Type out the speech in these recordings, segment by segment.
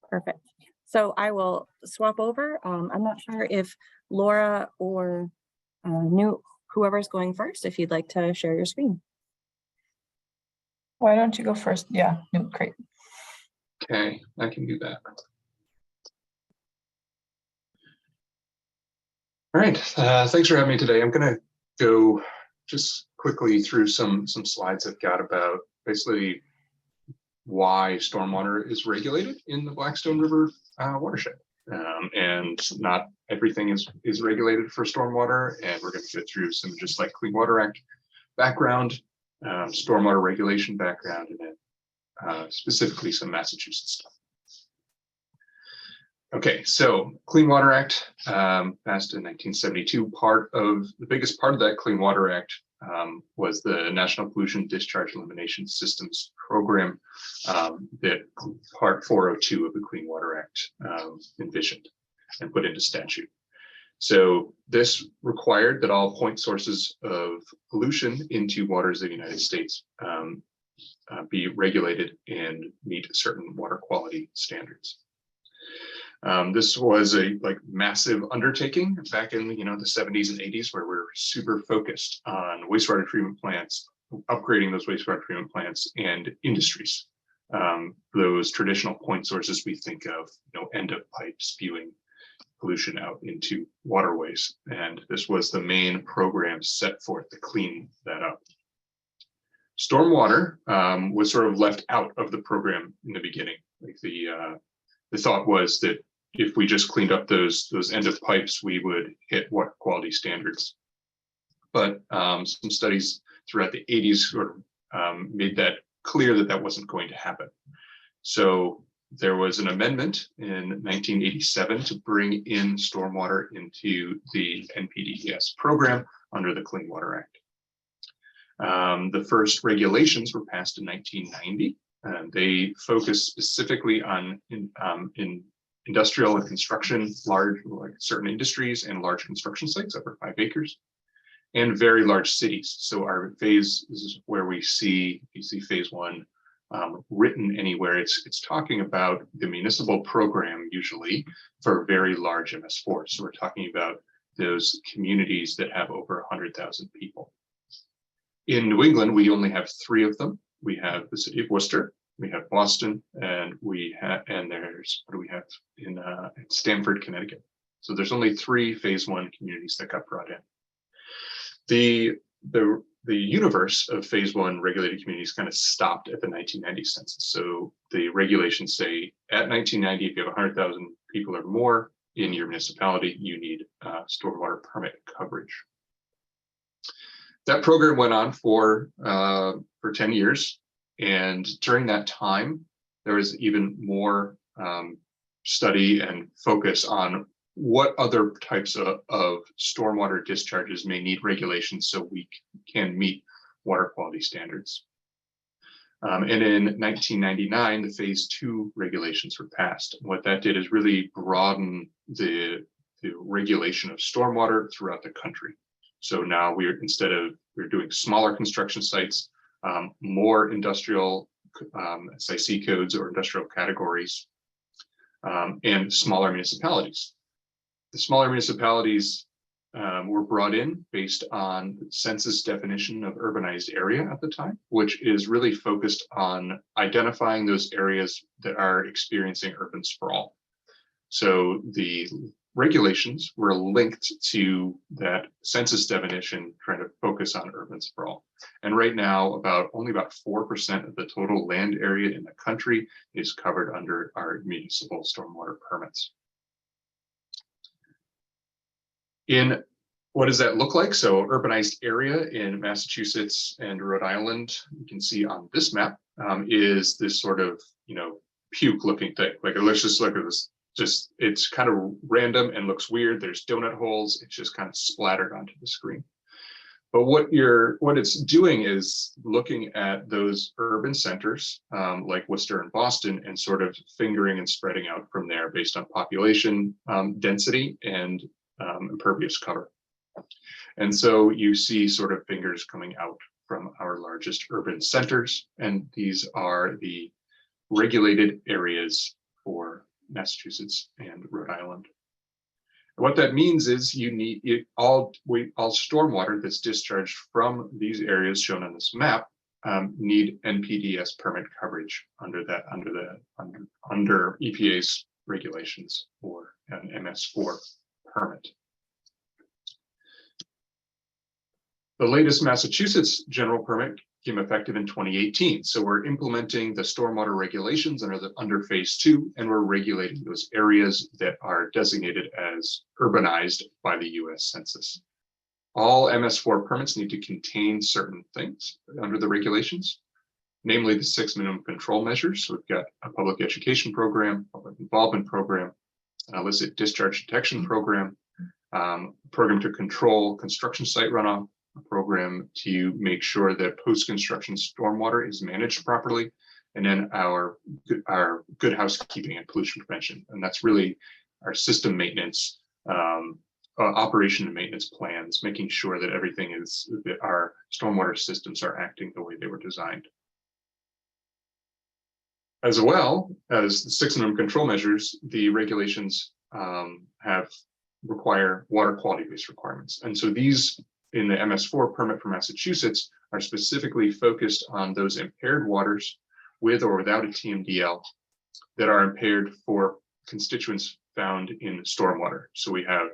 Perfect. So I will swap over. I'm not sure if Laura or whoever's going first, if you'd like to share your screen. Why don't you go first? Yeah, great. Okay, I can do that. All right, thanks for having me today. I'm going to go just quickly through some slides I've got about basically why stormwater is regulated in the Blackstone River watershed. And not everything is regulated for stormwater, and we're going to get through some just like Clean Water Act background, stormwater regulation background, and then specifically some Massachusetts stuff. Okay, so Clean Water Act passed in 1972. The biggest part of that Clean Water Act was the National Pollution Discharge Elimination Systems Program that Part 402 of the Clean Water Act envisioned and put into statute. So this required that all point sources of pollution into waters of the United States be regulated and meet certain water quality standards. This was a massive undertaking back in the 70s and 80s, where we're super focused on wastewater treatment plants, upgrading those wastewater treatment plants, and industries. Those traditional point sources we think of, end of pipe spewing pollution out into waterways, and this was the main program set forth to clean that up. Stormwater was sort of left out of the program in the beginning. The thought was that if we just cleaned up those end of pipes, we would hit water quality standards. But some studies throughout the 80s sort of made that clear that that wasn't going to happen. So there was an amendment in 1987 to bring in stormwater into the NPDES program under the Clean Water Act. The first regulations were passed in 1990. They focused specifically on in industrial and construction, certain industries and large construction sites over 5 acres, and very large cities. So our phase, this is where you see phase 1 written anywhere. It's talking about the municipal program usually for very large MS4. So we're talking about those communities that have over 100,000 people. In New England, we only have 3 of them. We have the city of Worcester, we have Boston, and there's, what do we have in Stamford, Connecticut. So there's only 3 phase 1 communities that got brought in. The universe of phase 1 regulated communities kind of stopped at the 1990 census. So the regulations say at 1990, if you have 100,000 people or more in your municipality, you need stormwater permit coverage. That program went on for 10 years. And during that time, there was even more study and focus on what other types of stormwater discharges may need regulation so we can meet water quality standards. And in 1999, the phase 2 regulations were passed. What that did is really broaden the regulation of stormwater throughout the country. So now we're doing smaller construction sites, more industrial SIC codes or industrial categories, and smaller municipalities. The smaller municipalities were brought in based on the census definition of urbanized area at the time, which is really focused on identifying those areas that are experiencing urban sprawl. So the regulations were linked to that census definition, trying to focus on urban sprawl. And right now, only about 4% of the total land area in the country is covered under our municipal stormwater permits. What does that look like? So urbanized area in Massachusetts and Rhode Island, you can see on this map, is this sort of, puke looking thing. Let's just look at this. It's kind of random and looks weird. There's donut holes. It's just kind of splattered onto the screen. But what it's doing is looking at those urban centers like Worcester and Boston and sort of fingering and spreading out from there based on population density and impervious cover. And so you see sort of fingers coming out from our largest urban centers. And these are the regulated areas for Massachusetts and Rhode Island. What that means is you need all stormwater that's discharged from these areas shown on this map need NPDES permit coverage under EPA's regulations or an MS4 permit. The latest Massachusetts general permit became effective in 2018. So we're implementing the stormwater regulations under phase 2, and we're regulating those areas that are designated as urbanized by the US Census. All MS4 permits need to contain certain things under the regulations, namely the 6 minimum control measures. So we've got a public education program, public involvement program, an illicit discharge detection program, program to control construction site runoff, a program to make sure that post-construction stormwater is managed properly, and then our good housekeeping and pollution prevention. And that's really our system maintenance, operation and maintenance plans, making sure that everything is, that our stormwater systems are acting the way they were designed. As well as the 6 minimum control measures, the regulations require water quality-based requirements. And so these in the MS4 permit for Massachusetts are specifically focused on those impaired waters with or without a TMDL that are impaired for constituents found in stormwater. So we have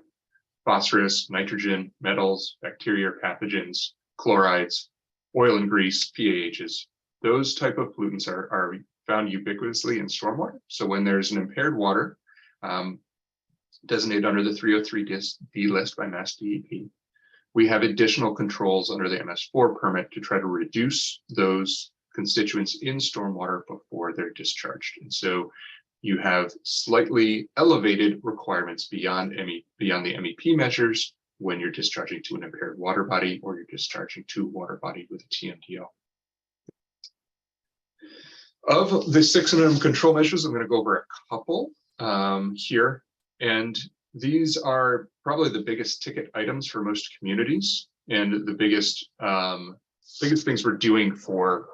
phosphorus, nitrogen, metals, bacteria, pathogens, chlorides, oil and grease, PAHs. Those type of pollutants are found ubiquitously in stormwater. So when there's an impaired water designated under the 303D list by Mass DEP, we have additional controls under the MS4 permit to try to reduce those constituents in stormwater before they're discharged. And so you have slightly elevated requirements beyond the MEP measures when you're discharging to an impaired water body or you're discharging to a water body with a TMDL. Of the 6 minimum control measures, I'm going to go over a couple here. And these are probably the biggest ticket items for most communities and the biggest things we're doing for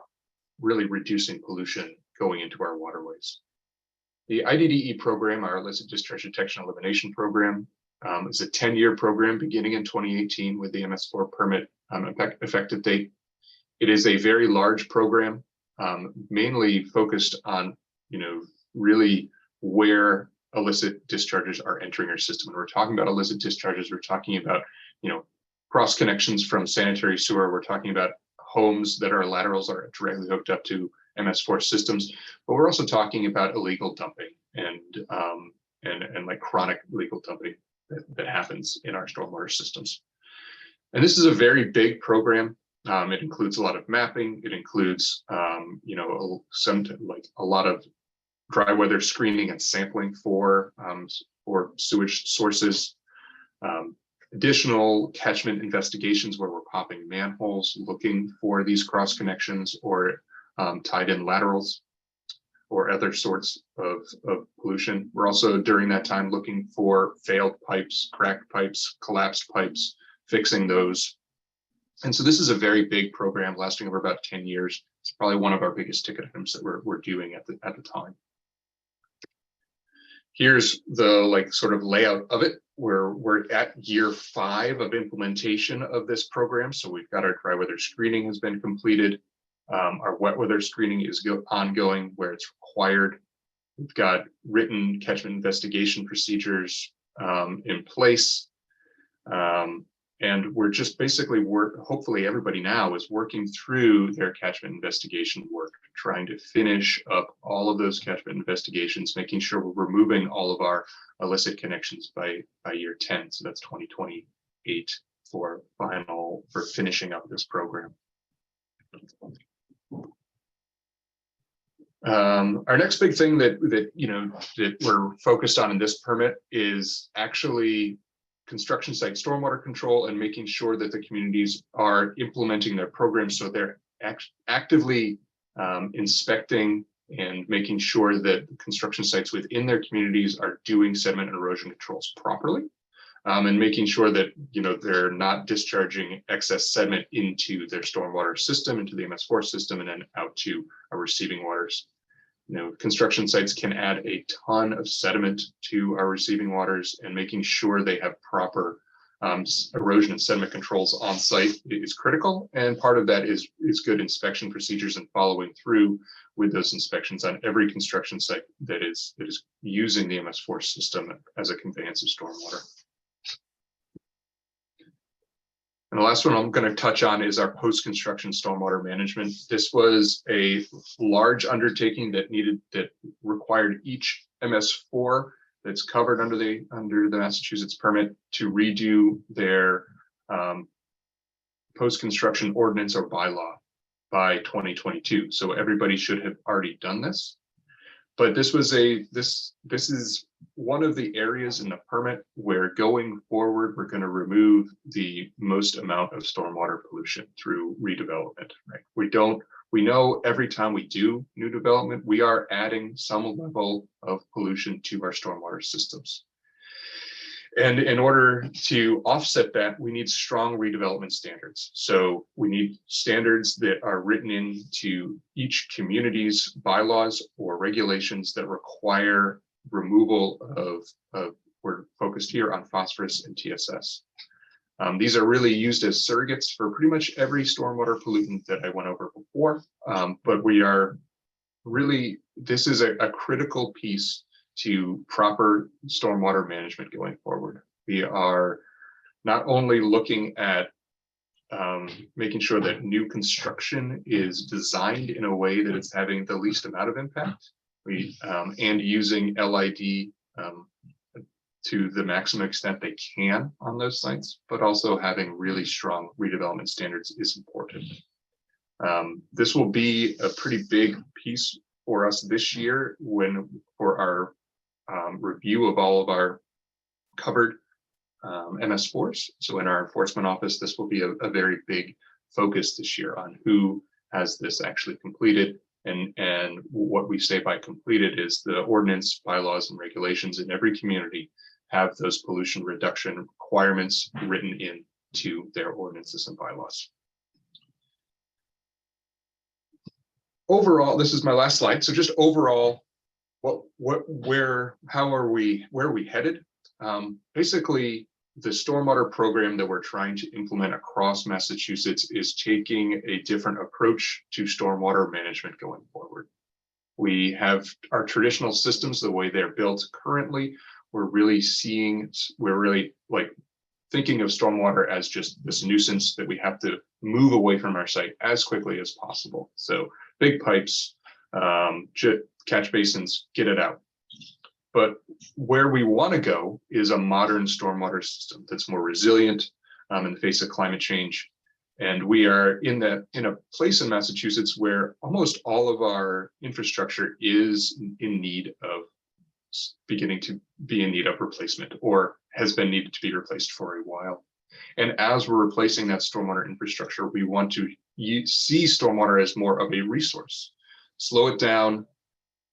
really reducing pollution going into our waterways. The IDDE program, our illicit discharge detection elimination program, is a 10-year program beginning in 2018 with the MS4 permit effective date. It is a very large program, mainly focused on, really where illicit discharges are entering our system. When we're talking about illicit discharges, we're talking about, cross connections from sanitary sewer. We're talking about homes that are laterals are directly hooked up to MS4 systems, but we're also talking about illegal dumping and like chronic illegal dumping that happens in our stormwater systems. And this is a very big program. It includes a lot of mapping. It includes, a lot of dry weather screening and sampling for sewage sources, additional catchment investigations where we're popping manholes, looking for these cross connections or tied in laterals or other sorts of pollution. We're also during that time looking for failed pipes, cracked pipes, collapsed pipes, fixing those. And so this is a very big program lasting over about 10 years. It's probably one of our biggest ticket items that we're doing at the time. Here's the sort of layout of it. We're at year 5 of implementation of this program. So we've got our dry weather screening has been completed. Our wet weather screening is ongoing where it's required. We've got written catchment investigation procedures in place. And we're just basically hopefully everybody now is working through their catchment investigation work, trying to finish up all of those catchment investigations, making sure we're removing all of our illicit connections by year 10. So that's 2028 for finishing up this program. Our next big thing that we're focused on in this permit is actually construction site stormwater control and making sure that the communities are implementing their programs so they're actively inspecting and making sure that construction sites within their communities are doing sediment and erosion controls properly, and making sure that they're not discharging excess sediment into their stormwater system, into the MS4 system, and then out to our receiving waters. construction sites can add a ton of sediment to our receiving waters, and making sure they have proper erosion and sediment controls on site is critical. And part of that is good inspection procedures and following through with those inspections on every construction site that is using the MS4 system as a conveyance of stormwater. And the last one I'm going to touch on is our post-construction stormwater management. This was a large undertaking that required each MS4 that's covered under the Massachusetts permit to redo their post-construction ordinance or bylaw by 2022. So everybody should have already done this. But this is one of the areas in the permit where going forward, we're going to remove the most amount of stormwater pollution through redevelopment, right? We know every time we do new development, we are adding some level of pollution to our stormwater systems. And in order to offset that, we need strong redevelopment standards. So we need standards that are written into each community's bylaws or regulations that require removal of we're focused here on phosphorus and TSS. These are really used as surrogates for pretty much every stormwater pollutant that I went over before. But we are really, this is a critical piece to proper stormwater management going forward. We are not only looking at making sure that new construction is designed in a way that it's having the least amount of impact, and using LID to the maximum extent they can on those sites, but also having really strong redevelopment standards is important. This will be a pretty big piece for us this year for our review of all of our covered MS4s. So in our enforcement office, this will be a very big focus this year on who has this actually completed. And what we say by completed is the ordinance, bylaws, and regulations in every community have those pollution reduction requirements written into their ordinances and bylaws. Overall, this is my last slide. So just overall, where are we headed? Basically, the stormwater program that we're trying to implement across Massachusetts is taking a different approach to stormwater management going forward. We have our traditional systems, the way they're built currently. We're really like thinking of stormwater as just this nuisance that we have to move away from our site as quickly as possible. So big pipes, catch basins, get it out. But where we want to go is a modern stormwater system that's more resilient in the face of climate change. And we are in a place in Massachusetts where almost all of our infrastructure is in need of beginning to be in need of replacement, or has been needed to be replaced for a while. And as we're replacing that stormwater infrastructure, we want to see stormwater as more of a resource. Slow it down,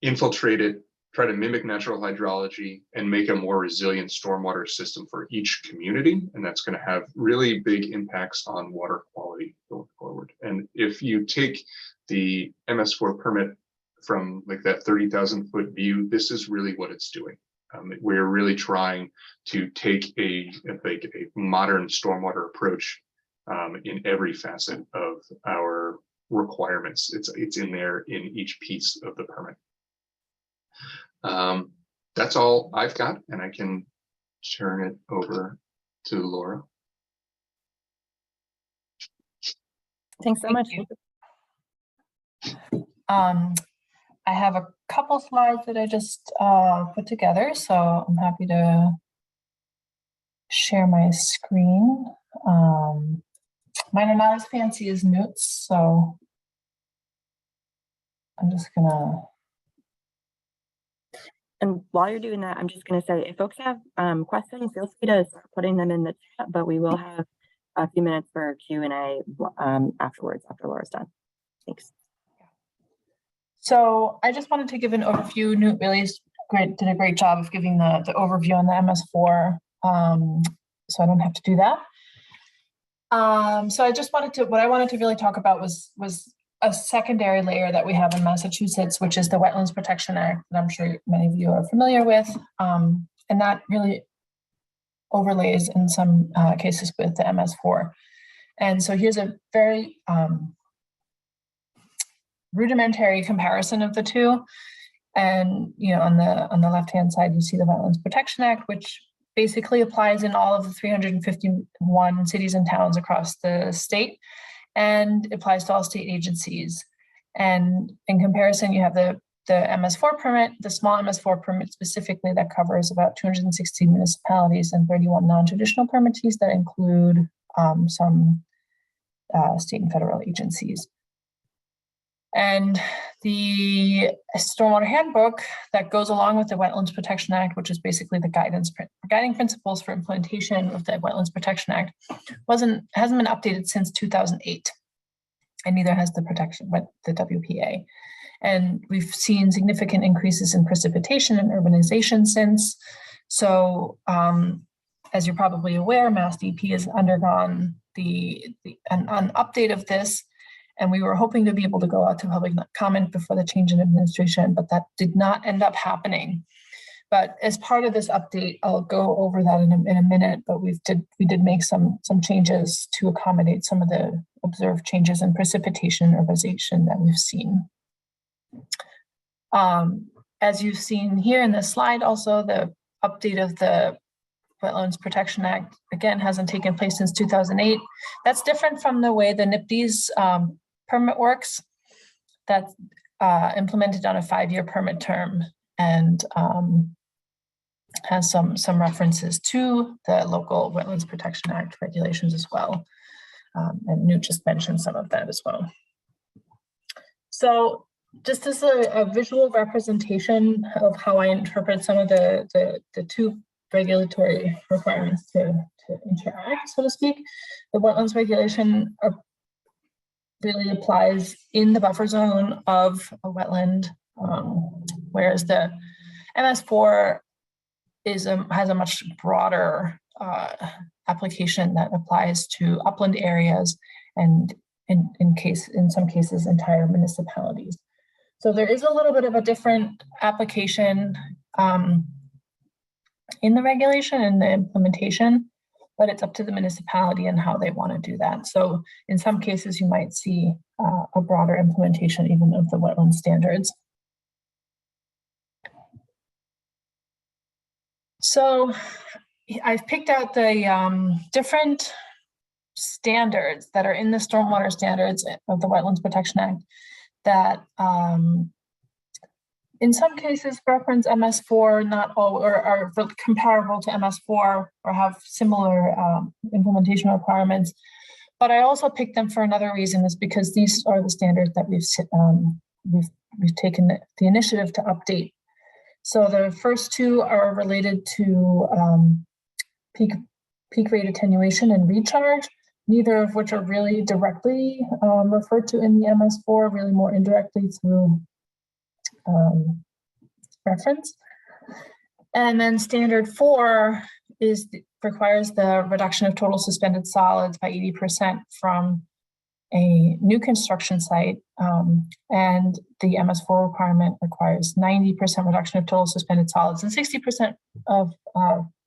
infiltrate it, try to mimic natural hydrology, and make a more resilient stormwater system for each community. And that's going to have really big impacts on water quality going forward. And if you take the MS4 permit from like that 30,000 foot view, this is really what it's doing. We're really trying to take a modern stormwater approach in every facet of our requirements. It's in there in each piece of the permit. That's all I've got, and I can turn it over to Laura. Thanks so much. I have a couple slides that I just put together, so I'm happy to share my screen. Mine are not as fancy as Newt's, so I'm just gonna. And while you're doing that, I'm just going to say, if folks have questions, feel free to start putting them in the chat, but we will have a few minutes for Q&A afterwards, after Laura's done. Thanks. So I just wanted to give an overview. Newt really did a great job of giving the overview on the MS4, so I don't have to do that. So I just wanted to, what I wanted to really talk about was a secondary layer that we have in Massachusetts, which is the Wetlands Protection Act, that I'm sure many of you are familiar with. And that really overlays in some cases with the MS4. And so here's a very rudimentary comparison of the two. And on the left-hand side, you see the Wetlands Protection Act, which basically applies in all of the 351 cities and towns across the state, and applies to all state agencies. And in comparison, you have the MS4 permit, the small MS4 permit specifically, that covers about 260 municipalities and 31 non-traditional permittees that include some state and federal agencies. And the Stormwater Handbook that goes along with the Wetlands Protection Act, which is basically the guiding principles for implementation of the Wetlands Protection Act, hasn't been updated since 2008, and neither has the WPA. And we've seen significant increases in precipitation and urbanization since. So, as you're probably aware, Mass DP has undergone an update of this. And we were hoping to be able to go out to public comment before the change in administration, but that did not end up happening. But as part of this update, I'll go over that in a minute, but we did make some changes to accommodate some of the observed changes in precipitation and urbanization that we've seen. As you've seen here in this slide, also the update of the Wetlands Protection Act, again, hasn't taken place since 2008. That's different from the way the NIPD's permit works. That's implemented on a 5-year permit term, and has some references to the local Wetlands Protection Act regulations as well. And Newt just mentioned some of that as well. So just as a visual representation of how I interpret some of the two regulatory requirements to interact, so to speak, the wetlands regulation really applies in the buffer zone of a wetland, whereas the MS4 has a much broader application that applies to upland areas and in some cases entire municipalities. So there is a little bit of a different application in the regulation and the implementation, but it's up to the municipality and how they want to do that. So in some cases, you might see a broader implementation even of the wetland standards. So I've picked out the different standards that are in the stormwater standards of the Wetlands Protection Act that in some cases reference MS4, not all, or are comparable to MS4 or have similar implementation requirements. But I also picked them for another reason, is because these are the standards that we've taken the initiative to update. So the first two are related to peak rate attenuation and recharge, neither of which are really directly referred to in the MS4, really more indirectly through reference. And then standard 4 requires the reduction of total suspended solids by 80% from a new construction site, and the MS4 requirement requires 90% reduction of total suspended solids and 60% of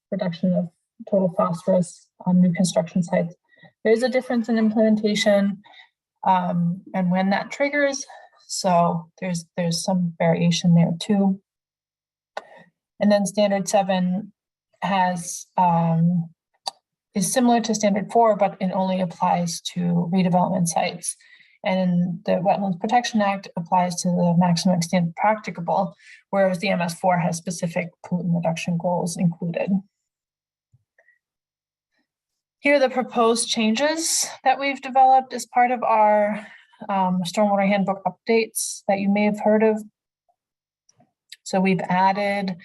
reduction of total phosphorus on new construction sites. There's a difference in implementation and when that triggers, so there's some variation there too. And then standard 7 is similar to standard 4, but it only applies to redevelopment sites. And the Wetlands Protection Act applies to the maximum extent practicable, whereas the MS4 has specific pollutant reduction goals included. Here are the proposed changes that we've developed as part of our Stormwater Handbook updates that you may have heard of. So we've added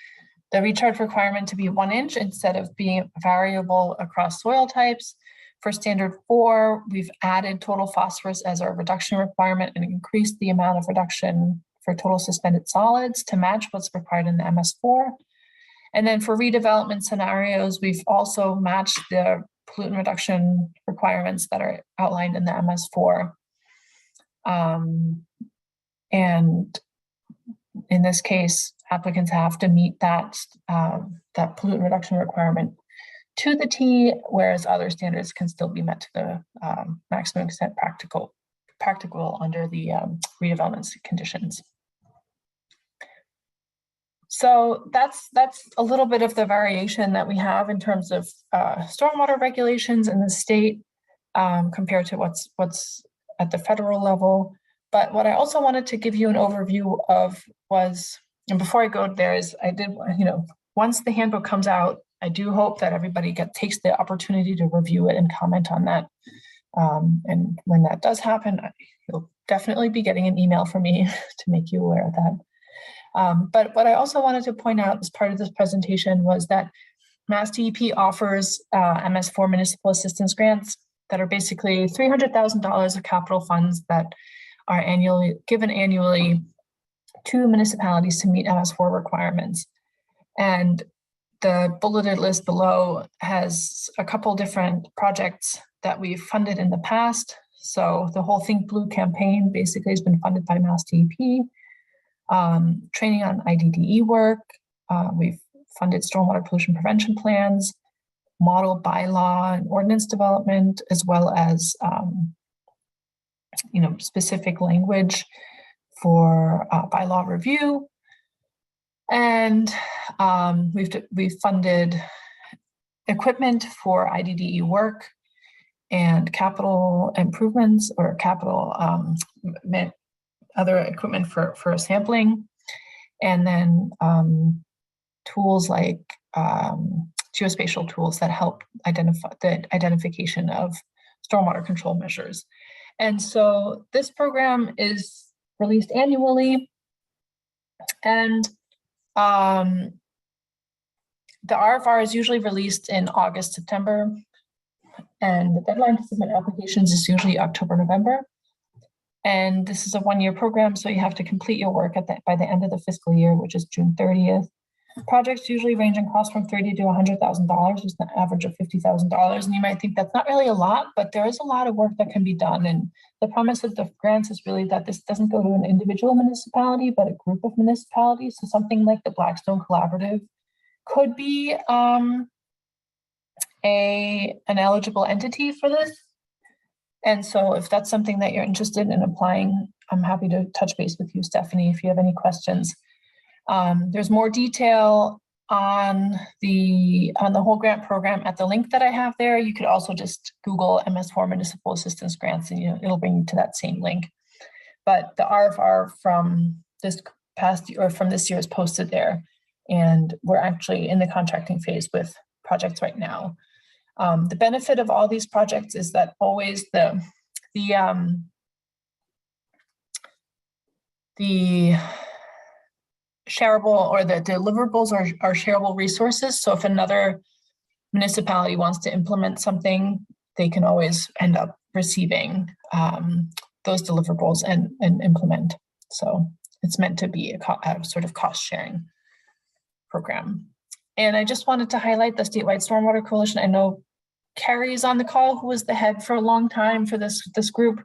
the recharge requirement to be 1 inch instead of being variable across soil types. For standard 4, we've added total phosphorus as our reduction requirement and increased the amount of reduction for total suspended solids to match what's required in the MS4. And then for redevelopment scenarios, we've also matched the pollutant reduction requirements that are outlined in the MS4. And in this case, applicants have to meet that pollutant reduction requirement to the T, whereas other standards can still be met to the maximum extent practical under the redevelopment conditions. So that's a little bit of the variation that we have in terms of stormwater regulations in the state compared to what's at the federal level. But what I also wanted to give you an overview of was, and before I go there, is I did, once the handbook comes out, I do hope that everybody takes the opportunity to review it and comment on that. And when that does happen, you'll definitely be getting an email from me to make you aware of that. But what I also wanted to point out as part of this presentation was that Mass DEP offers MS4 municipal assistance grants that are basically $300,000 of capital funds that are given annually to municipalities to meet MS4 requirements. And the bulleted list below has a couple different projects that we've funded in the past. So the whole Think Blue campaign basically has been funded by Mass DEP. Training on IDDE work. We've funded stormwater pollution prevention plans, model bylaw and ordinance development, as well as specific language for bylaw review. And we've funded equipment for IDDE work and capital improvements or capital other equipment for sampling, and then tools like geospatial tools that help identify the identification of stormwater control measures. And so this program is released annually, and the RFR is usually released in August, September, and the deadline to submit applications is usually October, November. And this is a one-year program, so you have to complete your work by the end of the fiscal year, which is June 30th. Projects usually range in cost from $30,000 to $100,000, with an average of $50,000. And you might think that's not really a lot, but there is a lot of work that can be done. And the promise of the grants is really that this doesn't go to an individual municipality, but a group of municipalities. So something like the Blackstone Collaborative could be an eligible entity for this. And so if that's something that you're interested in applying, I'm happy to touch base with you, Stephanie, if you have any questions. There's more detail on the whole grant program at the link that I have there. You could also just Google MS4 municipal assistance grants and it'll bring you to that same link. But the RFR from this past year or from this year is posted there. And we're actually in the contracting phase with projects right now. The benefit of all these projects is that always the shareable or the deliverables are shareable resources. So if another municipality wants to implement something, they can always end up receiving those deliverables and implement. So it's meant to be a sort of cost sharing program. And I just wanted to highlight the Statewide Stormwater Coalition. I know Carrie is on the call, who was the head for a long time for this group.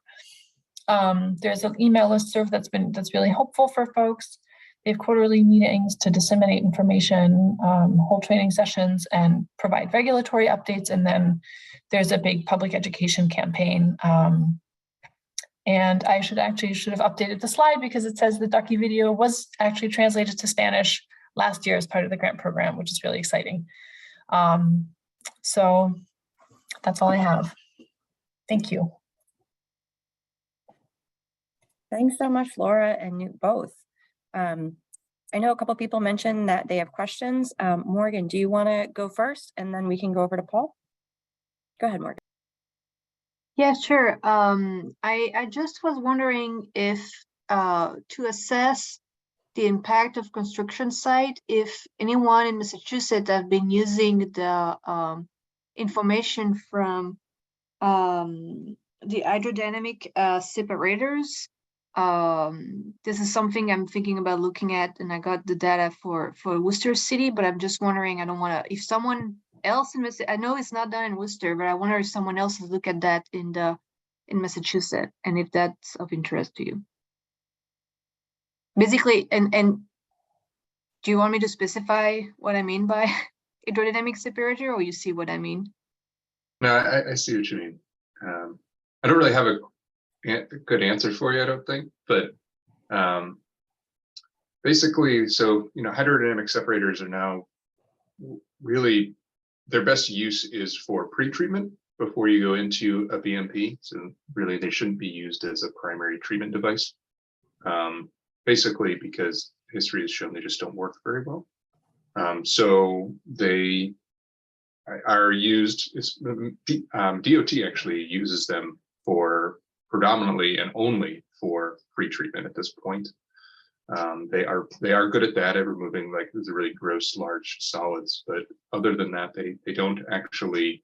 There's an email listserv that's really helpful for folks. They have quarterly meetings to disseminate information, hold training sessions, and provide regulatory updates. And then there's a big public education campaign. And I should have updated the slide because it says the Ducky video was actually translated to Spanish last year as part of the grant program, which is really exciting. So that's all I have. Thank you. Thanks so much, Laura and Newt both. I know a couple people mentioned that they have questions. Morgan, do you want to go first and then we can go over to Paul? Go ahead, Morgan. Yeah, sure. I just was wondering if to assess the impact of construction site, if anyone in Massachusetts have been using the information from the hydrodynamic separators. This is something I'm thinking about looking at, and I got the data for Worcester City, but I'm just wondering, I don't want to, if someone else in I know it's not done in Worcester, but I wonder if someone else has looked at that in the in Massachusetts, and if that's of interest to you. Basically, and do you want me to specify what I mean by hydrodynamic separator, or you see what I mean? No, I see what you mean. I don't really have a good answer for you, I don't think, but basically, so, hydrodynamic separators are now really, their best use is for pre-treatment before you go into a BMP. So really, they shouldn't be used as a primary treatment device. Basically, because history has shown they just don't work very well. So they are used, DOT actually uses them for predominantly and only for pre-treatment at this point. They are good at that, at removing like the really gross large solids, but other than that, they don't actually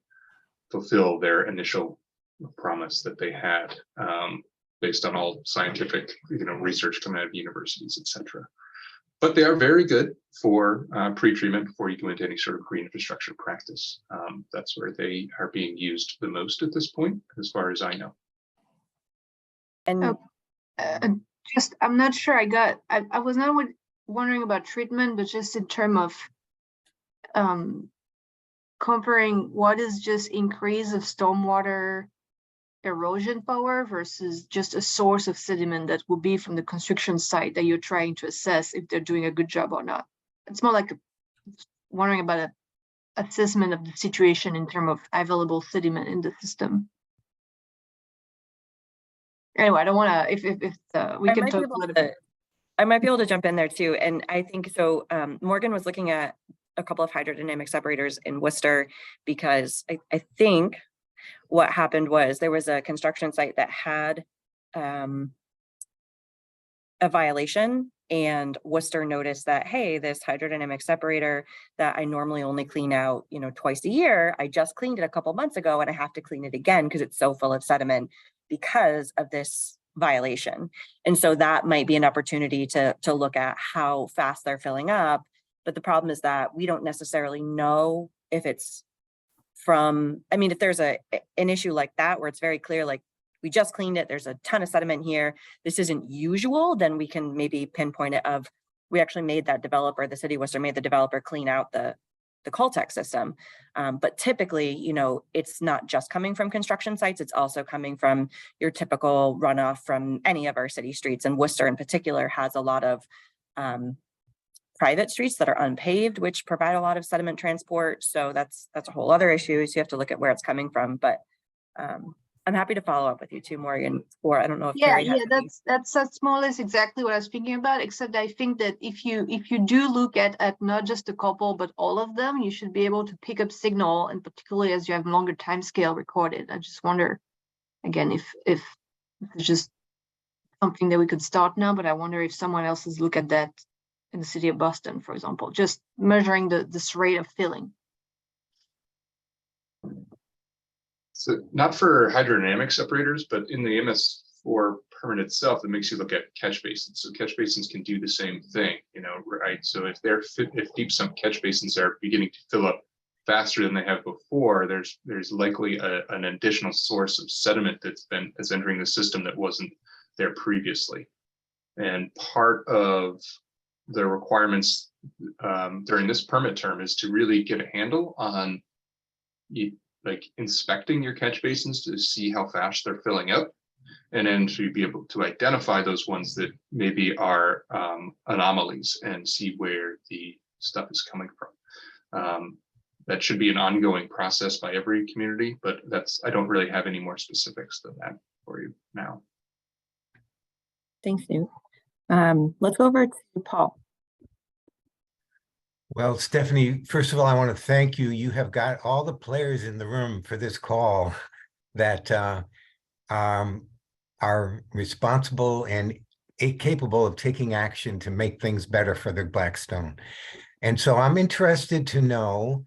fulfill their initial promise that they had, based on all scientific research coming out of universities, etc. But they are very good for pre-treatment before you go into any sort of green infrastructure practice. That's where they are being used the most at this point, as far as I know. And Just, I'm not sure I was not wondering about treatment, but just in terms of comparing what is just increase of stormwater erosion power versus just a source of sediment that will be from the construction site that you're trying to assess if they're doing a good job or not. It's more like wondering about an assessment of the situation in terms of available sediment in the system. Anyway, I don't want to, if we can talk a little bit. I might be able to jump in there too. And I think so, Morgan was looking at a couple of hydrodynamic separators in Worcester, because I think what happened was there was a construction site that had a violation, and Worcester noticed that, hey, this hydrodynamic separator that I normally only clean out, twice a year, I just cleaned it a couple months ago and I have to clean it again because it's so full of sediment because of this violation. And so that might be an opportunity to look at how fast they're filling up. But the problem is that we don't necessarily know if it's from, if there's an issue like that where it's very clear, like we just cleaned it, there's a ton of sediment here, this isn't usual, then we can maybe pinpoint it of, we actually made that developer, the city of Worcester made the developer clean out the Coltech system. But typically, it's not just coming from construction sites, it's also coming from your typical runoff from any of our city streets. And Worcester in particular has a lot of private streets that are unpaved, which provide a lot of sediment transport. So that's a whole other issue. So you have to look at where it's coming from. But I'm happy to follow up with you too, Morgan, or I don't know if Carrie has that's more or less exactly what I was thinking about, except I think that if you do look at not just a couple, but all of them, you should be able to pick up signal, and particularly as you have longer time scale recorded. I just wonder, again, if it's just something that we could start now, but I wonder if someone else has looked at that in the city of Boston, for example, just measuring this rate of filling. So not for hydrodynamic separators, but in the MS4 permit itself, it makes you look at catch basins. So catch basins can do the same thing, right? So if deep sump catch basins are beginning to fill up faster than they have before, there's likely an additional source of sediment that's entering the system that wasn't there previously. And part of the requirements during this permit term is to really get a handle on inspecting your catch basins to see how fast they're filling up, and then to be able to identify those ones that maybe are anomalies and see where the stuff is coming from. That should be an ongoing process by every community, but I don't really have any more specifics than that for you now. Thanks, Newt. Let's go over to Paul. Well, Stephanie, first of all, I want to thank you. You have got all the players in the room for this call that are responsible and capable of taking action to make things better for the Blackstone. And so I'm interested to know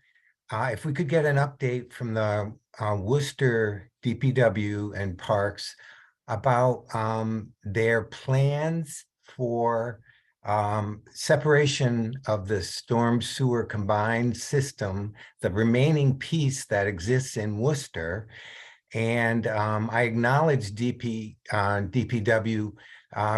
if we could get an update from the Worcester DPW and Parks about their plans for separation of the storm sewer combined system, the remaining piece that exists in Worcester, And I acknowledge DPW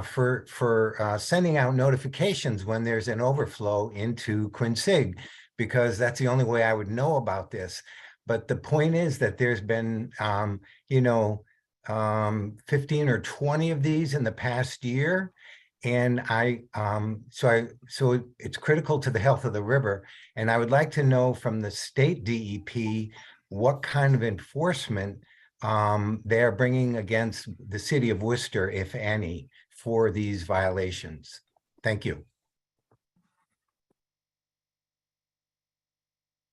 for sending out notifications when there's an overflow into Quincy, because that's the only way I would know about this. But the point is that there's been, 15 or 20 of these in the past year. And so it's critical to the health of the river. And I would like to know from the state DEP, what kind of enforcement they are bringing against the city of Worcester, if any, for these violations. Thank you.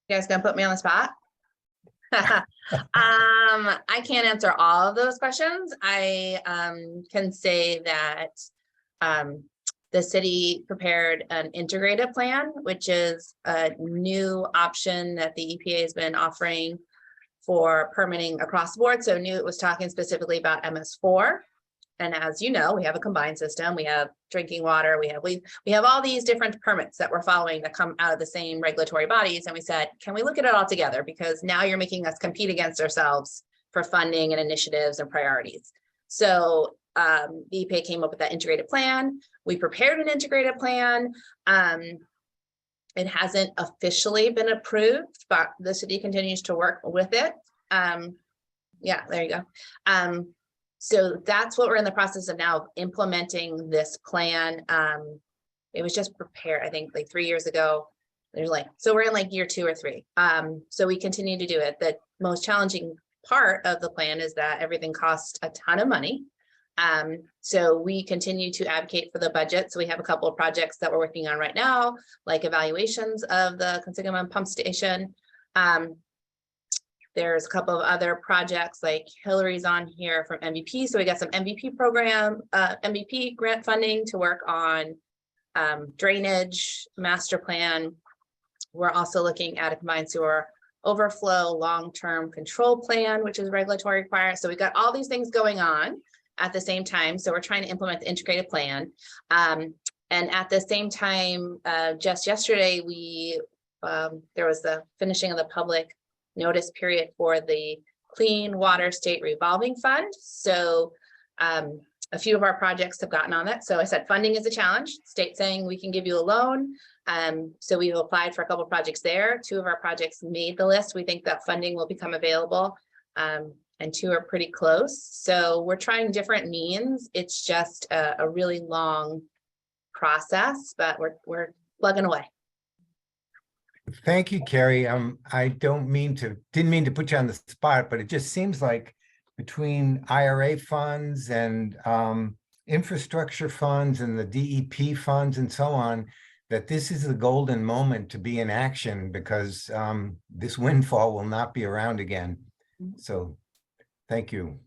You guys gonna put me on the spot? I can't answer all of those questions. I can say that the city prepared an integrated plan, which is a new option that the EPA has been offering for permitting across the board. So it was talking specifically about MS4. And as you know, we have a combined system. We have drinking water. We have all these different permits that we're following that come out of the same regulatory bodies. And we said, can we look at it all together? Because now you're making us compete against ourselves for funding and initiatives and priorities. So the EPA came up with that integrated plan. We prepared an integrated plan. It hasn't officially been approved, but the city continues to work with it. Yeah, there you go. So that's what we're in the process of now, implementing this plan. It was just prepared, I think, like 3 years ago. So we're in like year 2 or 3. So we continue to do it. The most challenging part of the plan is that everything costs a ton of money. So we continue to advocate for the budget. So we have a couple of projects that we're working on right now, like evaluations of the Conseguimon pump station. There's a couple of other projects like Hillary's on here from MVP. So we got some MVP program, MVP grant funding to work on drainage master plan. We're also looking at a combined sewer overflow long-term control plan, which is regulatory required. So we've got all these things going on at the same time. So we're trying to implement the integrated plan. And at the same time, just yesterday, there was the finishing of the public notice period for the Clean Water State Revolving Fund. So a few of our projects have gotten on that. So I said funding is a challenge. State saying we can give you a loan. So we've applied for a couple of projects there. 2 of our projects made the list. We think that funding will become available. And 2 are pretty close. So we're trying different means. It's just a really long process, but we're plugging away. Thank you, Carrie. I didn't mean to put you on the spot, but it just seems like between IRA funds and infrastructure funds and the DEP funds and so on, that this is the golden moment to be in action, because this windfall will not be around again. So thank you.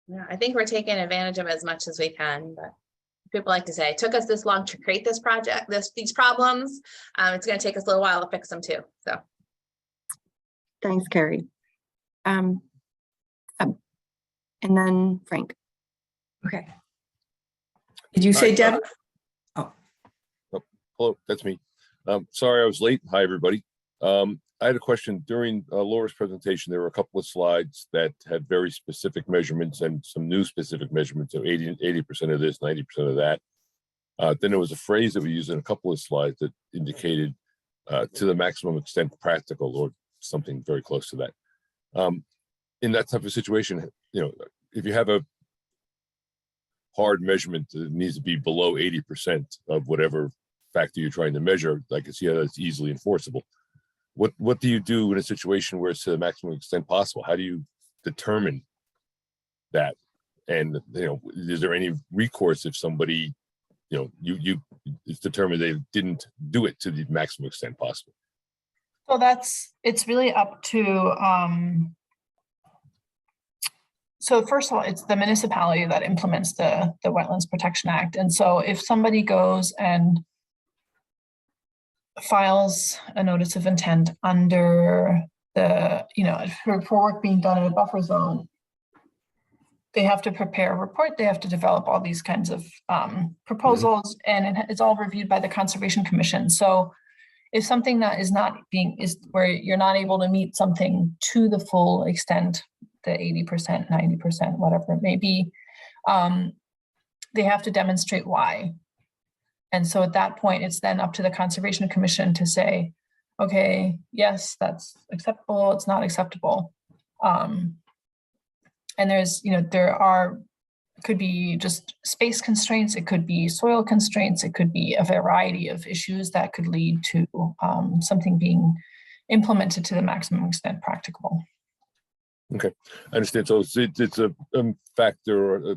Yeah, I think we're taking advantage of it as much as we can, but people like to say it took us this long to create this project, these problems. It's going to take us a little while to fix them too. So Thanks, Carrie. And then Frank. Okay. Did you say Deb? Hello, that's me. Sorry I was late. Hi, everybody. I had a question. During Laura's presentation, there were a couple of slides that had very specific measurements and some new specific measurements of 80% of this, 90% of that. Then there was a phrase that we used in a couple of slides that indicated to the maximum extent practical, or something very close to that. In that type of situation, if you have a hard measurement that needs to be below 80% of whatever factor you're trying to measure, I can see how that's easily enforceable. What do you do in a situation where it's to the maximum extent possible? How do you determine that? And is there any recourse if somebody, it's determined they didn't do it to the maximum extent possible? So it's really up to, so first of all, it's the municipality that implements the Wetlands Protection Act. And so if somebody goes and files a notice of intent under the, for work being done in a buffer zone, they have to prepare a report, they have to develop all these kinds of proposals, and it's all reviewed by the Conservation Commission. So if something that is where you're not able to meet something to the full extent the 80%, 90%, whatever it may be, they have to demonstrate why. And so at that point, it's then up to the Conservation Commission to say, okay, yes, that's acceptable, it's not acceptable. And there's, could be just space constraints, it could be soil constraints, it could be a variety of issues that could lead to something being implemented to the maximum extent practicable. Okay, I understand. So it's a factor,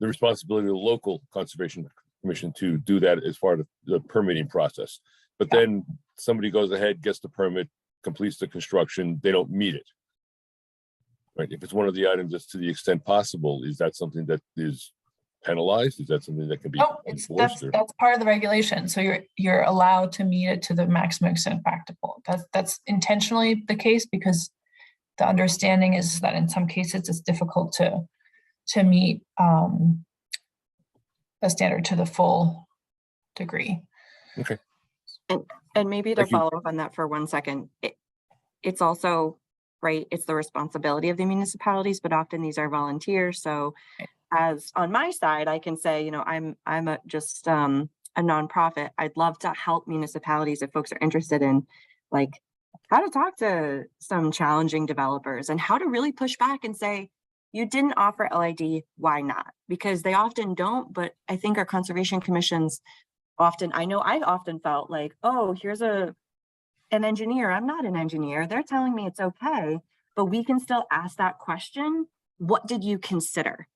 the responsibility of the local conservation commission to do that as part of the permitting process. But then somebody goes ahead, gets the permit, completes the construction, they don't meet it. Right, if it's one of the items that's to the extent possible, is that something that is penalized? Is that something that can be enforced? That's part of the regulation. So you're allowed to meet it to the maximum extent practical. That's intentionally the case, because the understanding is that in some cases it's difficult to meet a standard to the full degree. Okay. And maybe to Thank you. follow up on that for 1 second, it's also, right, it's the responsibility of the municipalities, but often these are volunteers. So as on my side, I can say, I'm just a nonprofit. I'd love to help municipalities if folks are interested in like how to talk to some challenging developers and how to really push back and say, you didn't offer LID, why not? Because they often don't, but I think our conservation commissions often, I know I've often felt like, oh, here's an engineer. I'm not an engineer. They're telling me it's okay, but we can still ask that question. What did you consider?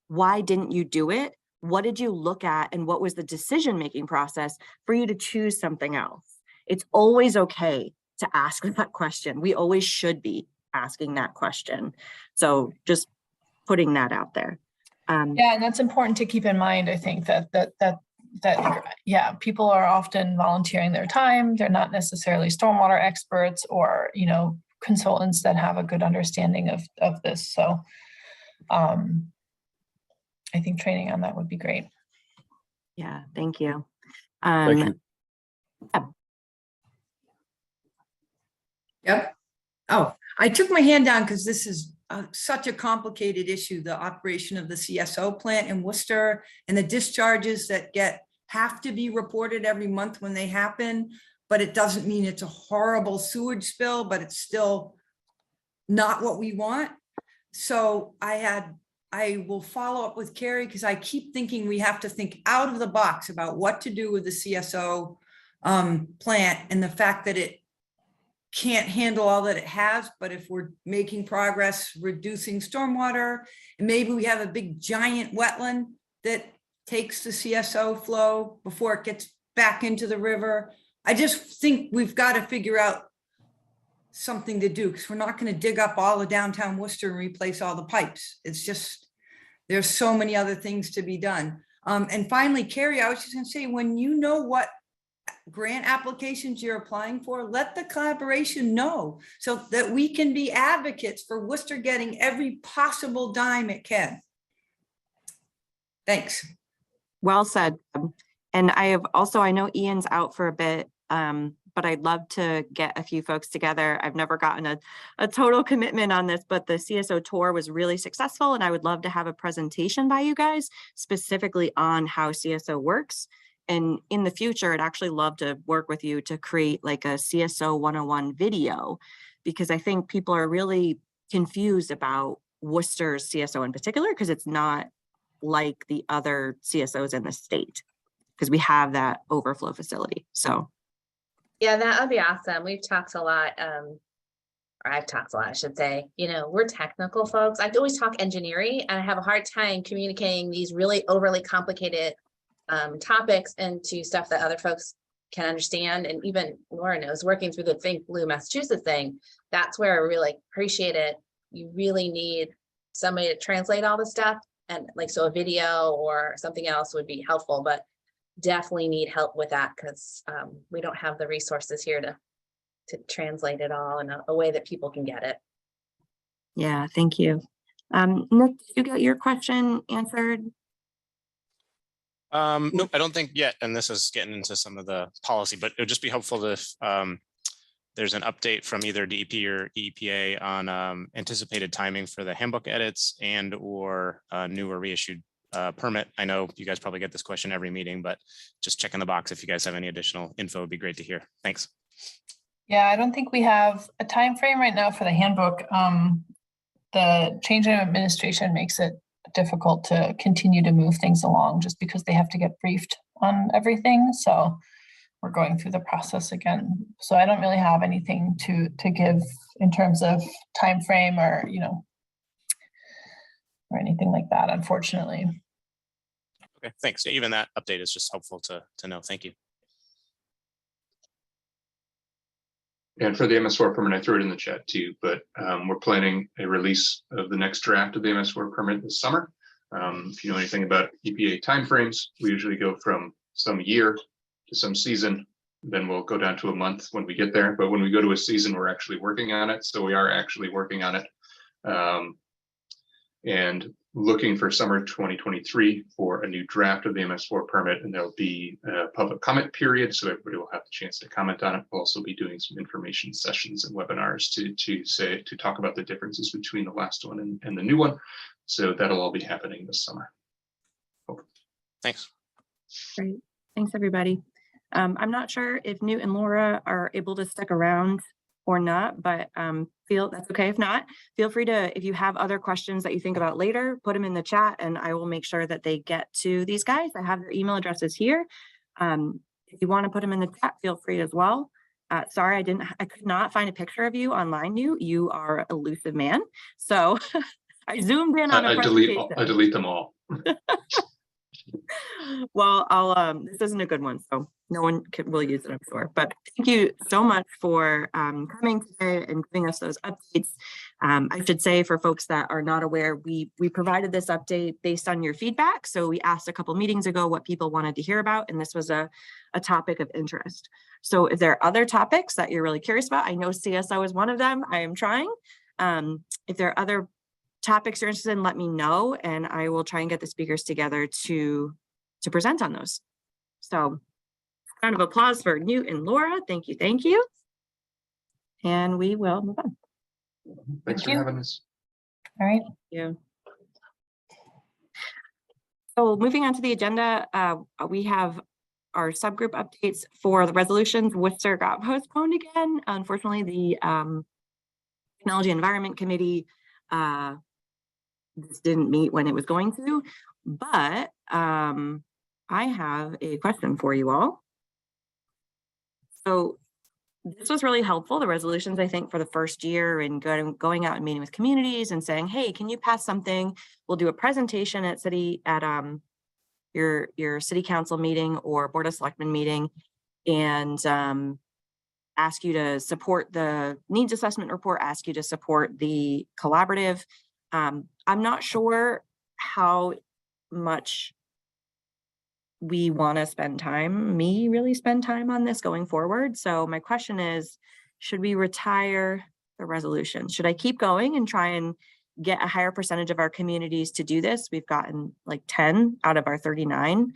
Why didn't you do it? What did you look at? And what was the decision-making process for you to choose something else? It's always okay to ask that question. We always should be asking that question. So just putting that out there. Yeah, and that's important to keep in mind. I think that people are often volunteering their time. They're not necessarily stormwater experts or, consultants that have a good understanding of this. So I think training on that would be great. Yeah, thank you. Thank you. Yep. Oh, I took my hand down because this is such a complicated issue, the operation of the CSO plant in Worcester and the discharges that have to be reported every month when they happen, but it doesn't mean it's a horrible sewage spill, but it's still not what we want. So I will follow up with Carrie because I keep thinking we have to think out of the box about what to do with the CSO plant and the fact that it can't handle all that it has, but if we're making progress reducing stormwater, and maybe we have a big giant wetland that takes the CSO flow before it gets back into the river. I just think we've got to figure out something to do because we're not going to dig up all of downtown Worcester and replace all the pipes. It's just, there's so many other things to be done. And finally, Carrie, I was just going to say, when you know what grant applications you're applying for, let the collaboration know so that we can be advocates for Worcester getting every possible dime it can. Thanks. Well said. And I know Ian's out for a bit, but I'd love to get a few folks together. I've never gotten a total commitment on this, but the CSO tour was really successful. And I would love to have a presentation by you guys specifically on how CSO works. And in the future, I'd actually love to work with you to create like a CSO 101 video, because I think people are really confused about Worcester's CSO in particular, because it's not like the other CSOs in the state, because we have that overflow facility. So yeah, that would be awesome. We've talked a lot, or I've talked a lot, I should say. We're technical folks. I always talk engineering, and I have a hard time communicating these really overly complicated topics into stuff that other folks can understand. And even Laura knows, working through the Think Blue Massachusetts thing, that's where I really appreciate it. You really need somebody to translate all this stuff, and so a video or something else would be helpful, but definitely need help with that because we don't have the resources here to translate it all in a way that people can get it. yeah, thank you. Nick, you got your question answered? Nope, I don't think yet. And this is getting into some of the policy, but it would just be helpful if there's an update from either DEP or EPA on anticipated timing for the handbook edits and or new or reissued permit. I know you guys probably get this question every meeting, but just checking the box if you guys have any additional info would be great to hear. Thanks. Yeah, I don't think we have a time frame right now for the handbook. The change in administration makes it difficult to continue to move things along just because they have to get briefed on everything. So we're going through the process again. So I don't really have anything to give in terms of time frame or, or anything like that, unfortunately. Okay, thanks. Even that update is just helpful to know. Thank you. And for the MS4 permit, I threw it in the chat too, but we're planning a release of the next draft of the MS4 permit this summer. If you know anything about EPA timeframes, we usually go from some year to some season, then we'll go down to a month when we get there. But when we go to a season, we're actually working on it. So we are actually working on it and looking for summer 2023 for a new draft of the MS4 permit, and there'll be a public comment period, so everybody will have the chance to comment on it. We'll also be doing some information sessions and webinars to talk about the differences between the last one and the new one. So that'll all be happening this summer. Thanks. Great. Thanks, everybody. I'm not sure if Newt and Laura are able to stick around or not, but that's okay if not. Feel free to, if you have other questions that you think about later, put them in the chat and I will make sure that they get to these guys. I have their email addresses here. If you want to put them in the chat, feel free as well. Sorry, I could not find a picture of you online, Newt. You are an elusive man. So I zoomed in on a presentation. I delete them all. Well, this isn't a good one, so no one will use it, I'm sure. But thank you so much for coming today and giving us those updates. I should say, for folks that are not aware, we provided this update based on your feedback. So we asked a couple meetings ago what people wanted to hear about, and this was a topic of interest. So if there are other topics that you're really curious about, I know CSO is one of them. I am trying. If there are other topics you're interested in, let me know, and I will try and get the speakers together to present on those. So round of applause for Newt and Laura. Thank you, thank you. And we will move on. Thanks for having us. All right. Yeah. So moving on to the agenda, we have our subgroup updates for the resolutions. Worcester got postponed again. Unfortunately, the Technology Environment Committee this didn't meet when it was going to, but I have a question for you all. So this was really helpful, the resolutions, I think, for the first year, and going out and meeting with communities and saying, hey, can you pass something? We'll do a presentation at your city council meeting or board of selectmen meeting, and ask you to support the needs assessment report, ask you to support the collaborative. I'm not sure how much we want to spend time, really spend time on this going forward. So my question is, should we retire the resolution? Should I keep going and try and get a higher percentage of our communities to do this? We've gotten like 10 out of our 39,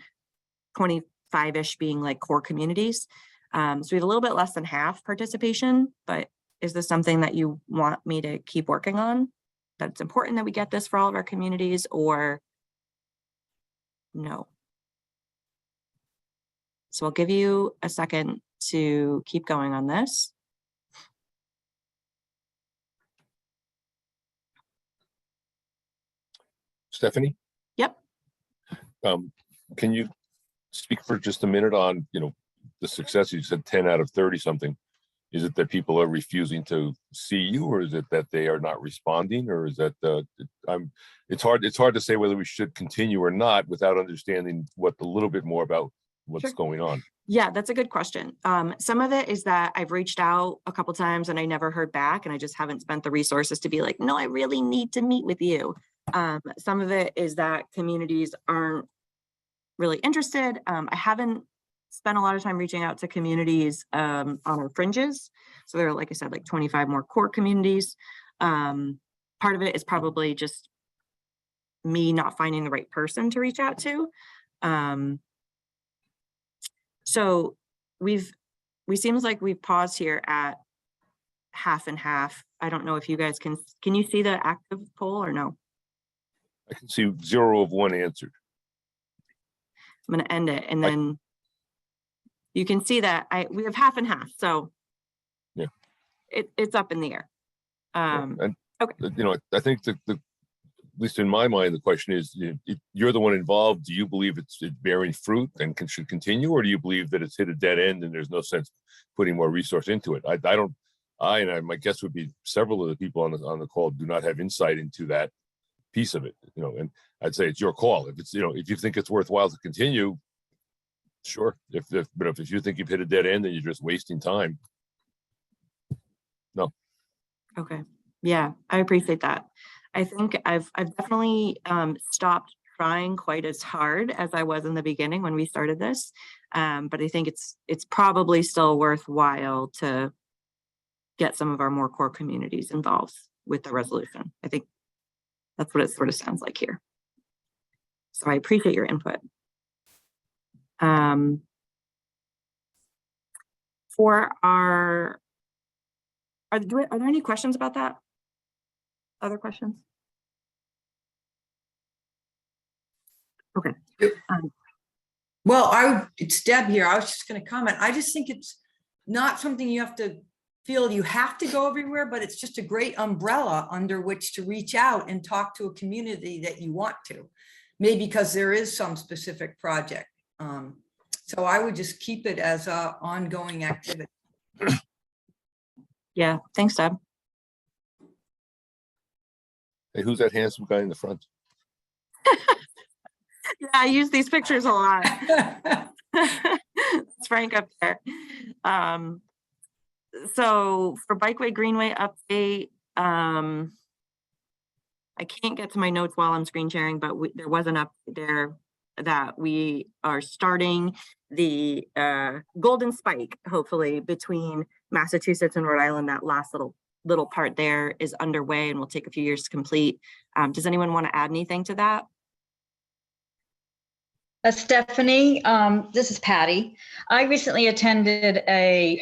25-ish being like core communities. So we have a little bit less than half participation, but is this something that you want me to keep working on? That it's important that we get this for all of our communities, or no? So I'll give you a second to keep going on this. Stephanie? Yep. Can you speak for just a minute on, the success? You said 10 out of 30 something. Is it that people are refusing to see you, or is it that they are not responding, or is that it's hard to say whether we should continue or not without understanding a little bit more about what's going on. Yeah, that's a good question. Some of it is that I've reached out a couple times and I never heard back, and I just haven't spent the resources to be like, no, I really need to meet with you. Some of it is that communities aren't really interested. I haven't spent a lot of time reaching out to communities on our fringes. So there are, like I said, like 25 more core communities. Part of it is probably just me not finding the right person to reach out to. So we seems like we've paused here at half and half. I don't know if you guys can you see the active poll or no? I can see 0 of 1 answered. I'm gonna end it and I- then you can see that we have half and half, so Yeah. It's up in the air. And, okay. you know, I think at least in my mind, the question is, if you're the one involved, do you believe it's bearing fruit and should continue, or do you believe that it's hit a dead end and there's no sense putting more resource into it? My guess would be several of the people on the call do not have insight into that piece of it, you know, and I'd say it's your call. If it's, you know, if you think it's worthwhile to continue, sure. But if you think you've hit a dead end and you're just wasting time, no. Okay. Yeah, I appreciate that. I think I've definitely stopped trying quite as hard as I was in the beginning when we started this. But I think it's probably still worthwhile to get some of our more core communities involved with the resolution. I think that's what it sort of sounds like here. So I appreciate your input. For our, are there any questions about that? Other questions? Okay. Well, it's Deb here. I was just going to comment. I just think it's not something you have to feel you have to go everywhere, but it's just a great umbrella under which to reach out and talk to a community that you want to, maybe because there is some specific project. So I would just keep it as a ongoing activity. Yeah, thanks, Deb. Hey, who's that handsome guy in the front? Yeah, I use these pictures a lot. It's Frank up there. So for Bikeway Greenway update, I can't get to my notes while I'm screen sharing, but there was an update there that we are starting the Golden Spike, hopefully, between Massachusetts and Rhode Island. That last little part there is underway and will take a few years to complete. Does anyone want to add anything to that? Stephanie, this is Patty. I recently attended a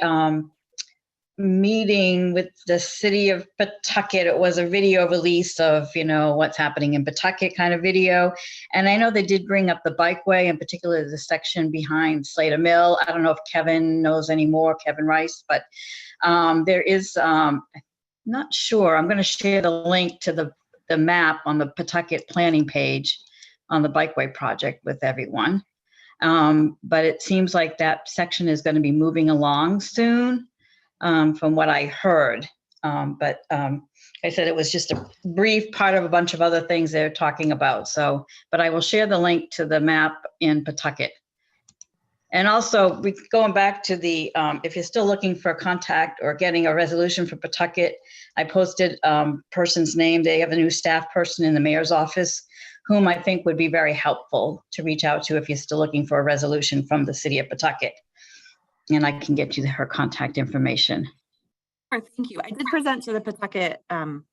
meeting with the city of Pawtucket. It was a video release of, you know, what's happening in Pawtucket kind of video. And I know they did bring up the bikeway, in particular the section behind Slater Mill. I don't know if Kevin knows any more, Kevin Rice, but there is, not sure. I'm going to share the link to the map on the Pawtucket planning page on the bikeway project with everyone. But it seems like that section is going to be moving along soon, from what I heard. But I said it was just a brief part of a bunch of other things they're talking about. So, but I will share the link to the map in Pawtucket. And also, going back to the, if you're still looking for a contact or getting a resolution for Pawtucket, I posted person's name. They have a new staff person in the mayor's office, whom I think would be very helpful to reach out to if you're still looking for a resolution from the city of Pawtucket. And I can get you her contact information. Thank you. I did present to the Pawtucket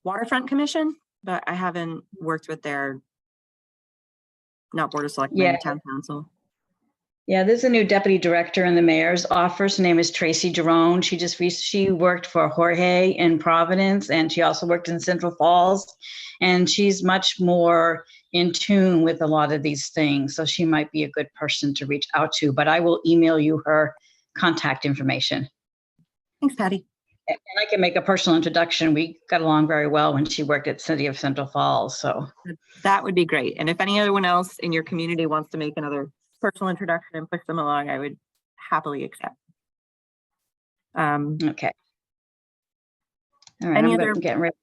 Waterfront Commission, but I haven't worked with their, not Board of Selectmen, Town Council. Yeah, there's a new deputy director in the mayor's office. Her name is Tracy Jerome. She worked for Jorge in Providence, and she also worked in Central Falls. And she's much more in tune with a lot of these things. So she might be a good person to reach out to, but I will email you her contact information. Thanks, Patty. And I can make a personal introduction. We got along very well when she worked at City of Central Falls. So that would be great. And if anyone else in your community wants to make another personal introduction and push them along, I would happily accept. Okay. All right. Any I'm other getting ready.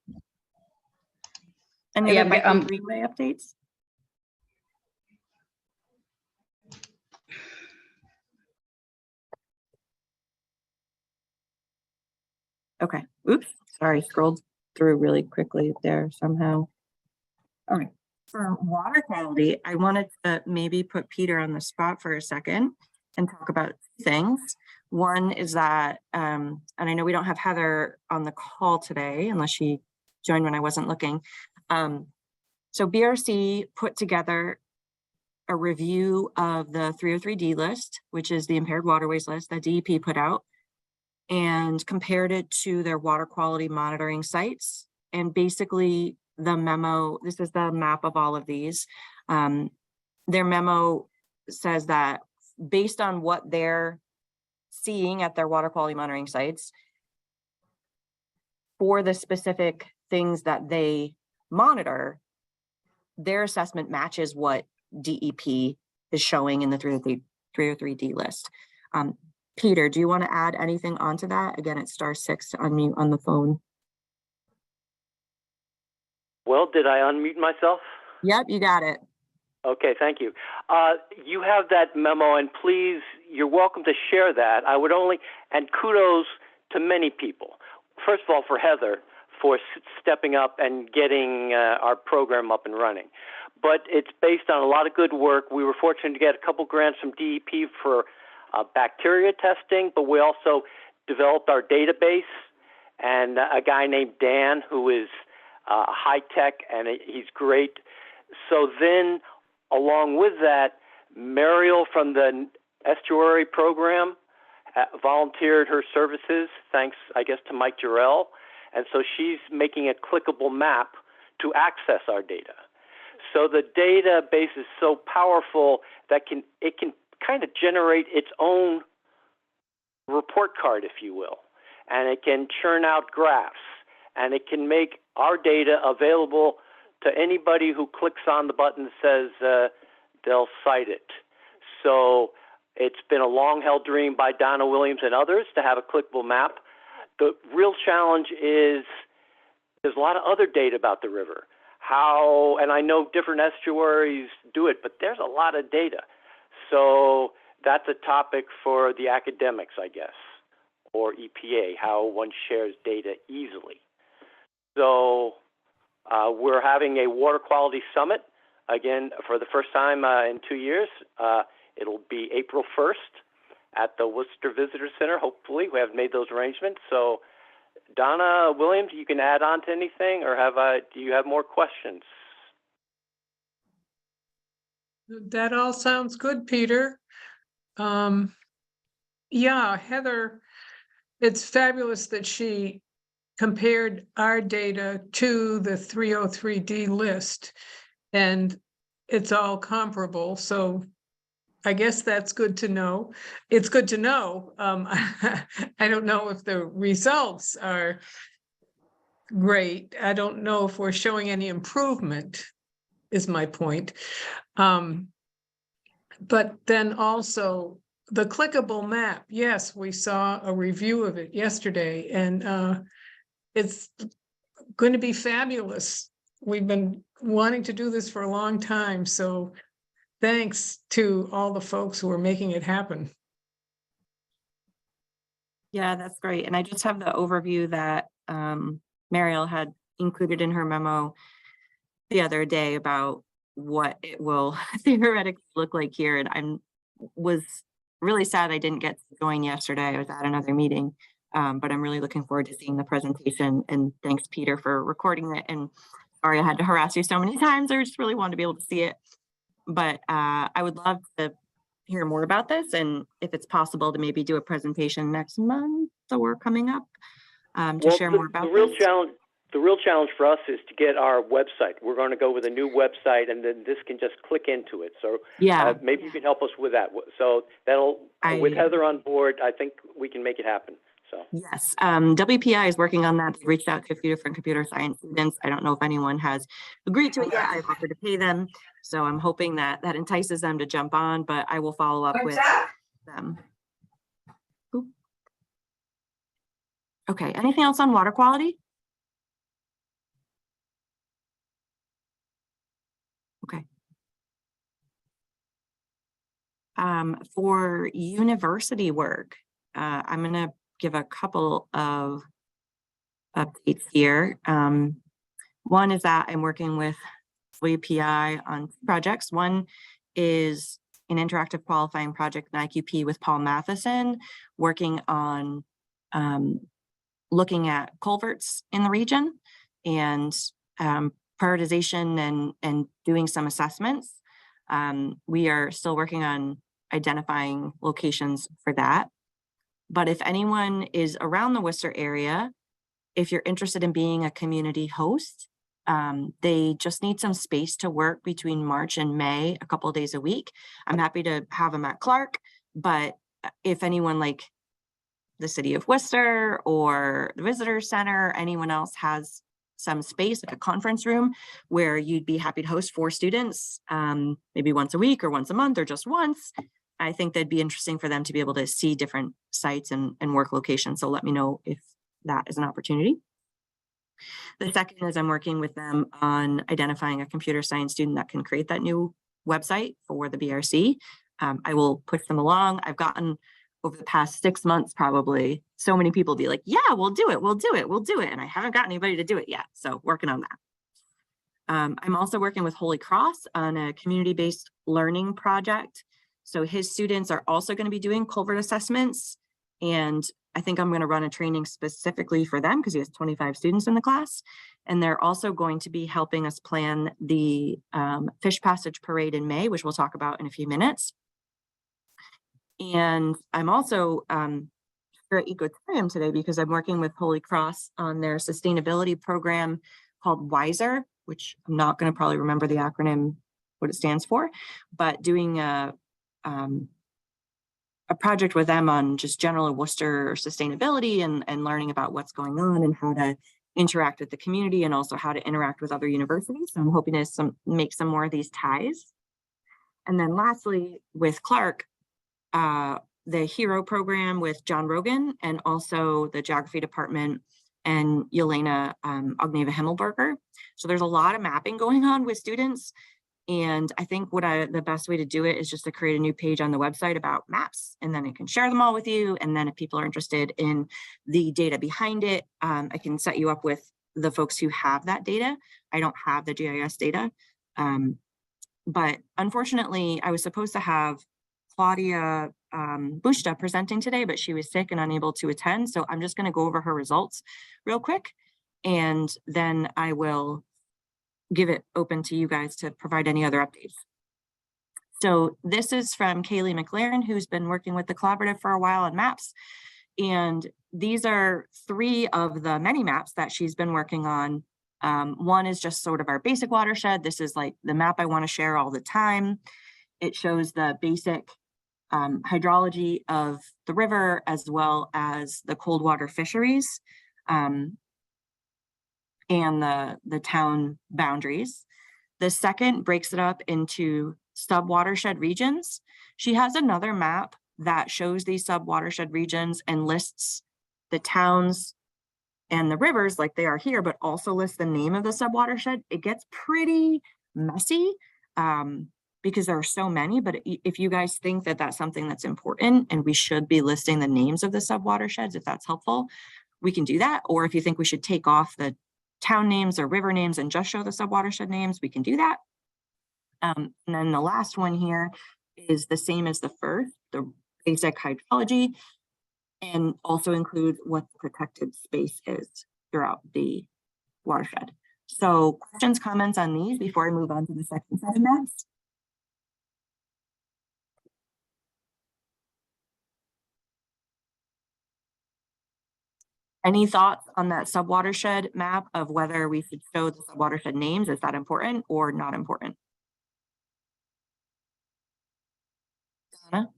Any other Greenway updates? Okay. Oops. Sorry. Scrolled through really quickly there somehow. All right. For water quality, I wanted to maybe put Peter on the spot for a second and talk about two things. One is that, and I know we don't have Heather on the call today unless she joined when I wasn't looking. So BRC put together a review of the 303D list, which is the impaired waterways list that DEP put out. And and compared it to their water quality monitoring sites. And basically the memo, this is the map of all of these. Their memo says that based on what they're seeing at their water quality monitoring sites, for the specific things that they monitor, their assessment matches what DEP is showing in the 303D list. Peter, do you want to add anything onto that? Again, it's *6 to unmute on the phone. Well, did I unmute myself? Yep, you got it. Okay, thank you. You have that memo, and please, you're welcome to share that. I would only, and kudos to many people. First of all, for Heather, for stepping up and getting our program up and running. But it's based on a lot of good work. We were fortunate to get a couple grants from DEP for bacteria testing, but we also developed our database, and a guy named Dan, who is high tech, and he's great. So then, along with that, Mariel from the estuary program volunteered her services, thanks, I guess, to Mike Jarrell. And so she's making a clickable map to access our data. So the database is so powerful that it can kind of generate its own report card, if you will. And it can churn out graphs. And it can make our data available to anybody who clicks on the button that says they'll cite it. So it's been a long-held dream by Donna Williams and others to have a clickable map. The real challenge is there's a lot of other data about the river. How, and I know different estuaries do it, but there's a lot of data. So that's a topic for the academics, I guess, or EPA, how one shares data easily. So we're having a water quality summit, again, for the first time in 2 years. It'll be April 1st at the Worcester Visitor Center, hopefully. We have made those arrangements. So Donna Williams, you can add on to anything, or do you have more questions? That all sounds good, Peter. Yeah, Heather, it's fabulous that she compared our data to the 303D list, and it's all comparable. So I guess that's good to know. It's good to know. I don't know if the results are great. I don't know if we're showing any improvement, is my point. But then also the clickable map. Yes, we saw a review of it yesterday, and it's going to be fabulous. We've been wanting to do this for a long time. So thanks to all the folks who are making it happen. Yeah, that's great. And I just have the overview that Mariel had included in her memo the other day about what it will theoretically look like here. And I was really sad I didn't get to join yesterday. I was at another meeting, but I'm really looking forward to seeing the presentation. And thanks, Peter, for recording it. And sorry I had to harass you so many times. I just really wanted to be able to see it. But I would love to hear more about this, and if it's possible to maybe do a presentation next month, so we're coming up to share more about this. The real challenge for us is to get our website. We're going to go with a new website, and then this can just click into it. So yeah, maybe you can help us with that. So that'll, with Heather on board, I think we can make it happen. So yes, WPI is working on that. They've reached out to a few different computer science students. I don't know if anyone has agreed to it yet. I've offered to pay them, so I'm hoping that that entices them to jump on. But I will follow up with them. Oop. Okay. Anything else on water quality? Okay. For university work, I'm going to give a couple of updates here. One is that I'm working with WPI on projects. One is an interactive qualifying project in IQP with Paul Matheson, working on looking at culverts in the region and prioritization and doing some assessments. We are still working on identifying locations for that. But if anyone is around the Worcester area, if you're interested in being a community host, they just need some space to work between March and May, a couple of days a week. I'm happy to have them at Clark, but if anyone like the city of Worcester or the visitor center, anyone else has some space, like a conference room, where you'd be happy to host 4 students, maybe once a week or once a month or just once, I think that'd be interesting for them to be able to see different sites and work locations. So let me know if that is an opportunity. The second is I'm working with them on identifying a computer science student that can create that new website for the BRC. I will push them along. I've gotten over the past 6 months, probably so many people be like, yeah, we'll do it. We'll do it. We'll do it. And I haven't got anybody to do it yet. So working on that. I'm also working with Holy Cross on a community-based learning project. So his students are also going to be doing culvert assessments. And I think I'm going to run a training specifically for them because he has 25 students in the class. And they're also going to be helping us plan the Fish Passage Parade in May, which we'll talk about in a few minutes. And I'm also here at Ecotarium today because I'm working with Holy Cross on their sustainability program called WISER, which I'm not going to probably remember the acronym, what it stands for, but doing a project with them on just general Worcester sustainability and learning about what's going on and how to interact with the community and also how to interact with other universities. So I'm hoping to make some more of these ties. And then lastly, with Clark, the HERO program with John Rogan and also the geography department and Yelena Ogneva Himmelberger. So there's a lot of mapping going on with students. And I think the best way to do it is just to create a new page on the website about maps, and then I can share them all with you. And then if people are interested in the data behind it, I can set you up with the folks who have that data. I don't have the GIS data. But unfortunately, I was supposed to have Claudia Bushta presenting today, but she was sick and unable to attend. So I'm just going to go over her results real quick, and then I will give it open to you guys to provide any other updates. So this is from Kaylee McLaren, who's been working with the collaborative for a while on maps. And these are 3 of the many maps that she's been working on. One is just sort of our basic watershed. This is like the map I want to share all the time. It shows the basic hydrology of the river as well as the cold water fisheries. And the town boundaries. The second breaks it up into sub-watershed regions. She has another map that shows these sub-watershed regions and lists the towns and the rivers like they are here, but also lists the name of the sub-watershed. It gets pretty messy because there are so many, but if you guys think that that's something that's important and we should be listing the names of the sub-watersheds, if that's helpful, we can do that. Or if you think we should take off the town names or river names and just show the sub-watershed names, we can do that. And then the last one here is the same as the first, the basic hydrology, and also include what the protected space is throughout the watershed. So questions, comments on these before I move on to the second set of maps? Any thoughts on that sub-watershed map of whether we should show the sub-watershed names? Is that important or not important? Donna?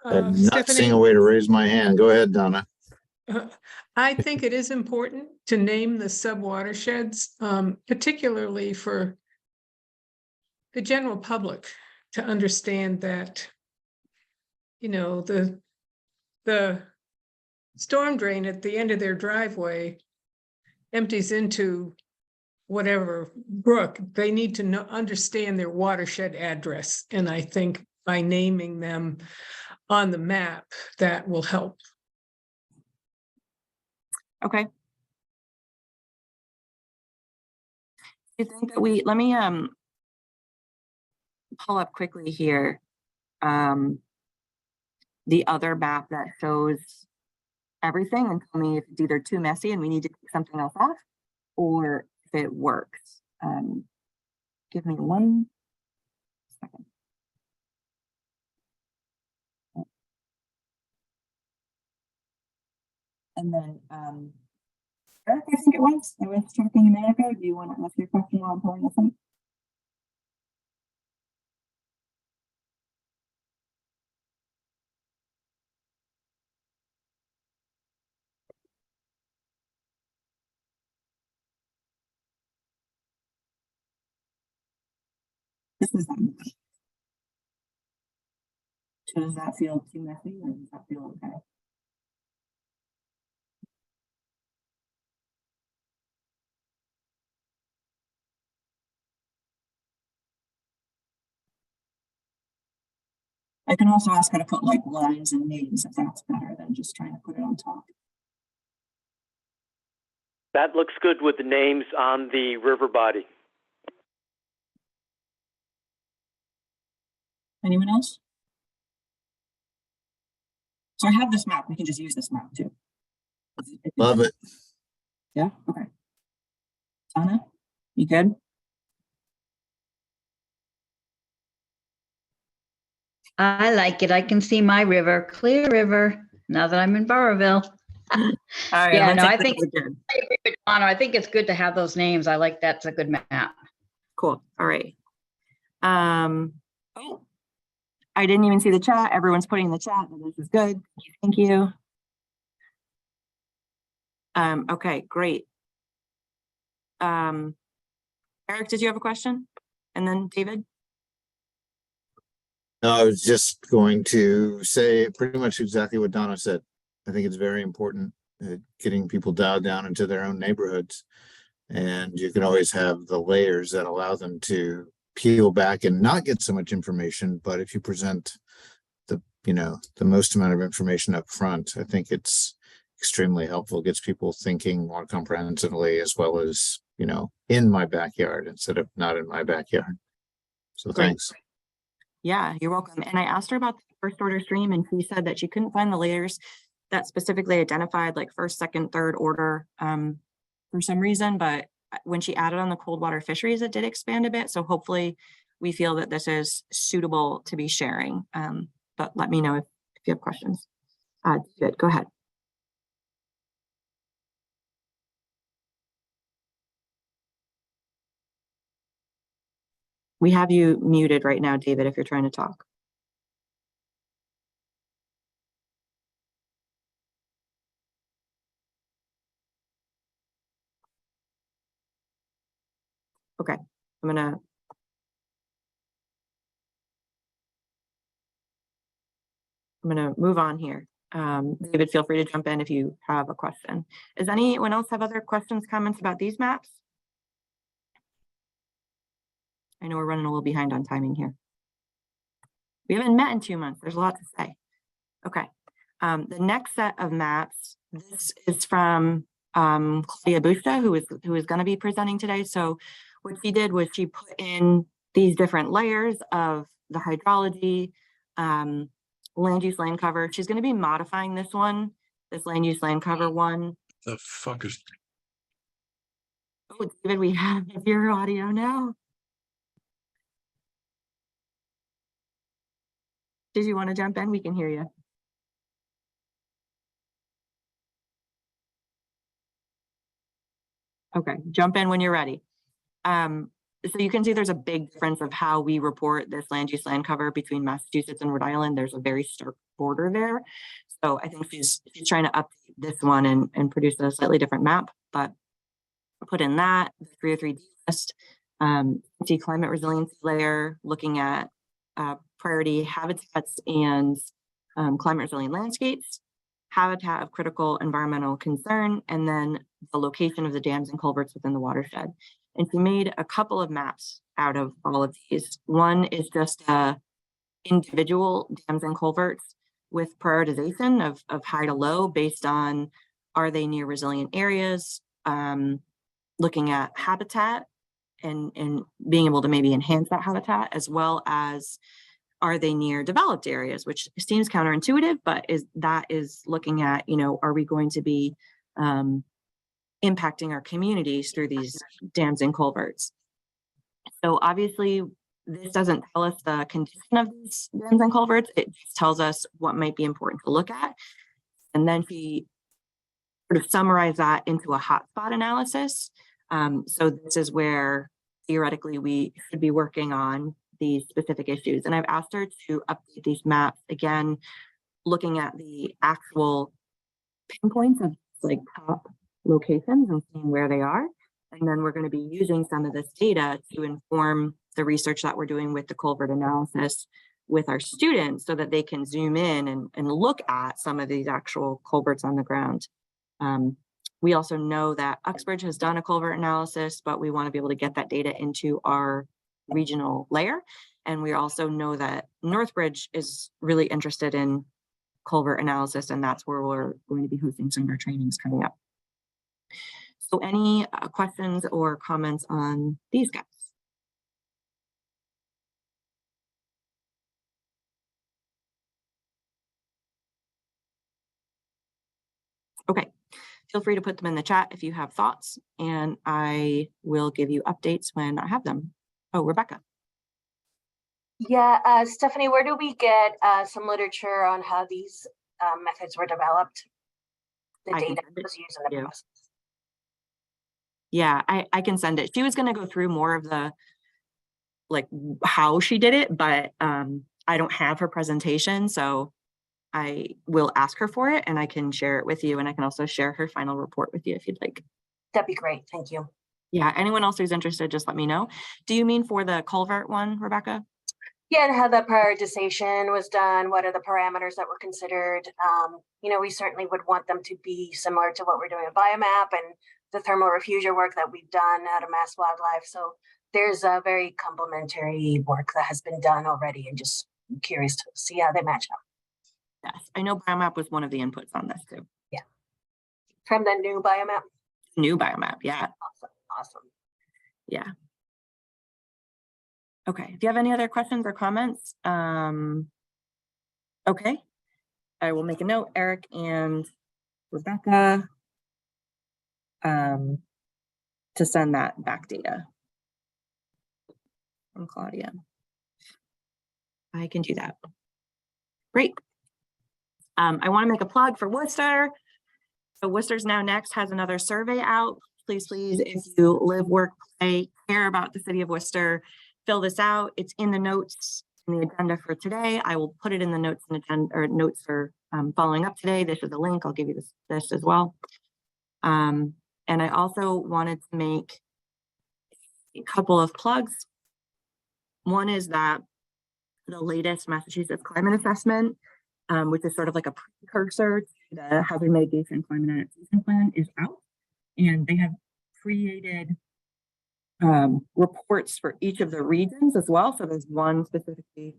I'm not seeing a way to raise my hand. Go ahead, Donna. I think it is important to name the sub-watersheds, particularly for the general public to understand that, you know, the storm drain at the end of their driveway empties into whatever brook. They need to understand their watershed address. And I think by naming them on the map, that will help. Okay. I think that let me pull up quickly here the other map that shows everything and tell me if it's either too messy and we need to take something else off or if it works. Give me 1 second. And then, Eric, I think it was talking a minute ago. Do you want to ask your question while I'm pulling this up? This is that. So does that feel too messy or does that feel okay? I can also ask her to put like lines and names if that's better than just trying to put it on top. That looks good with the names on the river body. Anyone else? So I have this map. We can just use this map too. Love it. Yeah, okay. Anna, you good? I like it. I can see my river, clear river, now that I'm in Burrowville. All right. Yeah, let's no, take I this think, again. I agree with Donna. I think it's good to have those names. I like that's a good map. Cool. All right. Oh, I didn't even see the chat. Everyone's putting in the chat. This is good. Thank you. Okay, great. Eric, did you have a question? And then David? No, I was just going to say pretty much exactly what Donna said. I think it's very important getting people dialed down into their own neighborhoods. And you can always have the layers that allow them to peel back and not get so much information. But if you present the most amount of information up front, I think it's extremely helpful. Gets people thinking more comprehensively, as well as, in my backyard instead of not in my backyard. So Great. thanks. Yeah, you're welcome. And I asked her about the first order stream and she said that she couldn't find the layers that specifically identified like first, second, third order for some reason, but when she added on the cold water fisheries, it did expand a bit. So hopefully we feel that this is suitable to be sharing. But let me know if you have questions. Good, go ahead. We have you muted right now, David, if you're trying to talk. Okay, I'm gonna move on here. David, feel free to jump in if you have a question. Does anyone else have other questions, comments about these maps? I know we're running a little behind on timing here. We haven't met in 2 months. There's a lot to say. Okay. The next set of maps, this is from Claudia Busta, who is going to be presenting today. So what she did was she put in these different layers of the hydrology, land use land cover. She's going to be modifying this one, this land use land cover one. The fuck is? Oh, David, we have your audio now. Did you want to jump in? We can hear you. Okay, jump in when you're ready. So you can see there's a big difference of how we report this land use land cover between Massachusetts and Rhode Island. There's a very stark border there. So I think she's trying to update this one and produce a slightly different map, but put in that, the 303D list, see climate resiliency layer, looking at priority habitats and climate resilient landscapes, habitat of critical environmental concern, and then the location of the dams and culverts within the watershed. And she made a couple of maps out of all of these. One is just individual dams and culverts with prioritization of high to low based on, are they near resilient areas, looking at habitat and being able to maybe enhance that habitat, as well as are they near developed areas, which seems counterintuitive, but is looking at, are we going to be impacting our communities through these dams and culverts? So obviously this doesn't tell us the condition of these dams and culverts. It just tells us what might be important to look at. And then she sort of summarize that into a hotspot analysis. So this is where theoretically we should be working on these specific issues. And I've asked her to update these maps again, looking at the actual pinpoints of like top locations and seeing where they are. And then we're going to be using some of this data to inform the research that we're doing with the culvert analysis with our students so that they can zoom in and look at some of these actual culverts on the ground. We also know that Uxbridge has done a culvert analysis, but we want to be able to get that data into our regional layer. And we also know that Northbridge is really interested in culvert analysis, and that's where we're going to be hosting some of our trainings coming up. So any questions or comments on these guys? Okay, feel free to put them in the chat if you have thoughts, and I will give you updates when I have them. Oh, Rebecca. Yeah, Stephanie, where do we get some literature on how these methods were developed? The data was used in the process. Yeah, I can send it. She was going to go through more of the like how she did it, but I don't have her presentation, so I will ask her for it and I can share it with you, and I can also share her final report with you if you'd like. That'd be great. Thank you. Yeah, anyone else who's interested, just let me know. Do you mean for the culvert one, Rebecca? Yeah, and how that prioritization was done. What are the parameters that were considered? You know, we certainly would want them to be similar to what we're doing at Biomap and the thermal refugia work that we've done out of Mass Wildlife. So there's a very complementary work that has been done already, and just curious to see how they match up. Yes, I know Biomap was one of the inputs on this too. Yeah. From the new Biomap? New Biomap, yeah. Awesome. Yeah. Okay, do you have any other questions or comments? Okay, I will make a note, Eric and Rebecca, to send that back data from Claudia. I can do that. Great. I want to make a plug for Worcester. So Worcester's Now Next has another survey out. Please, if you live, work, play, care about the city of Worcester, fill this out. It's in the notes in the agenda for today. I will put it in the notes and agenda or notes for following up today. This is a link. I'll give you this as well. And I also wanted to make a couple of plugs. One is that the latest Massachusetts climate assessment, which is sort of like a precursor to the hazard mitigation climate adaptation plan, is out, and they have created reports for each of the regions as well. So there's one specifically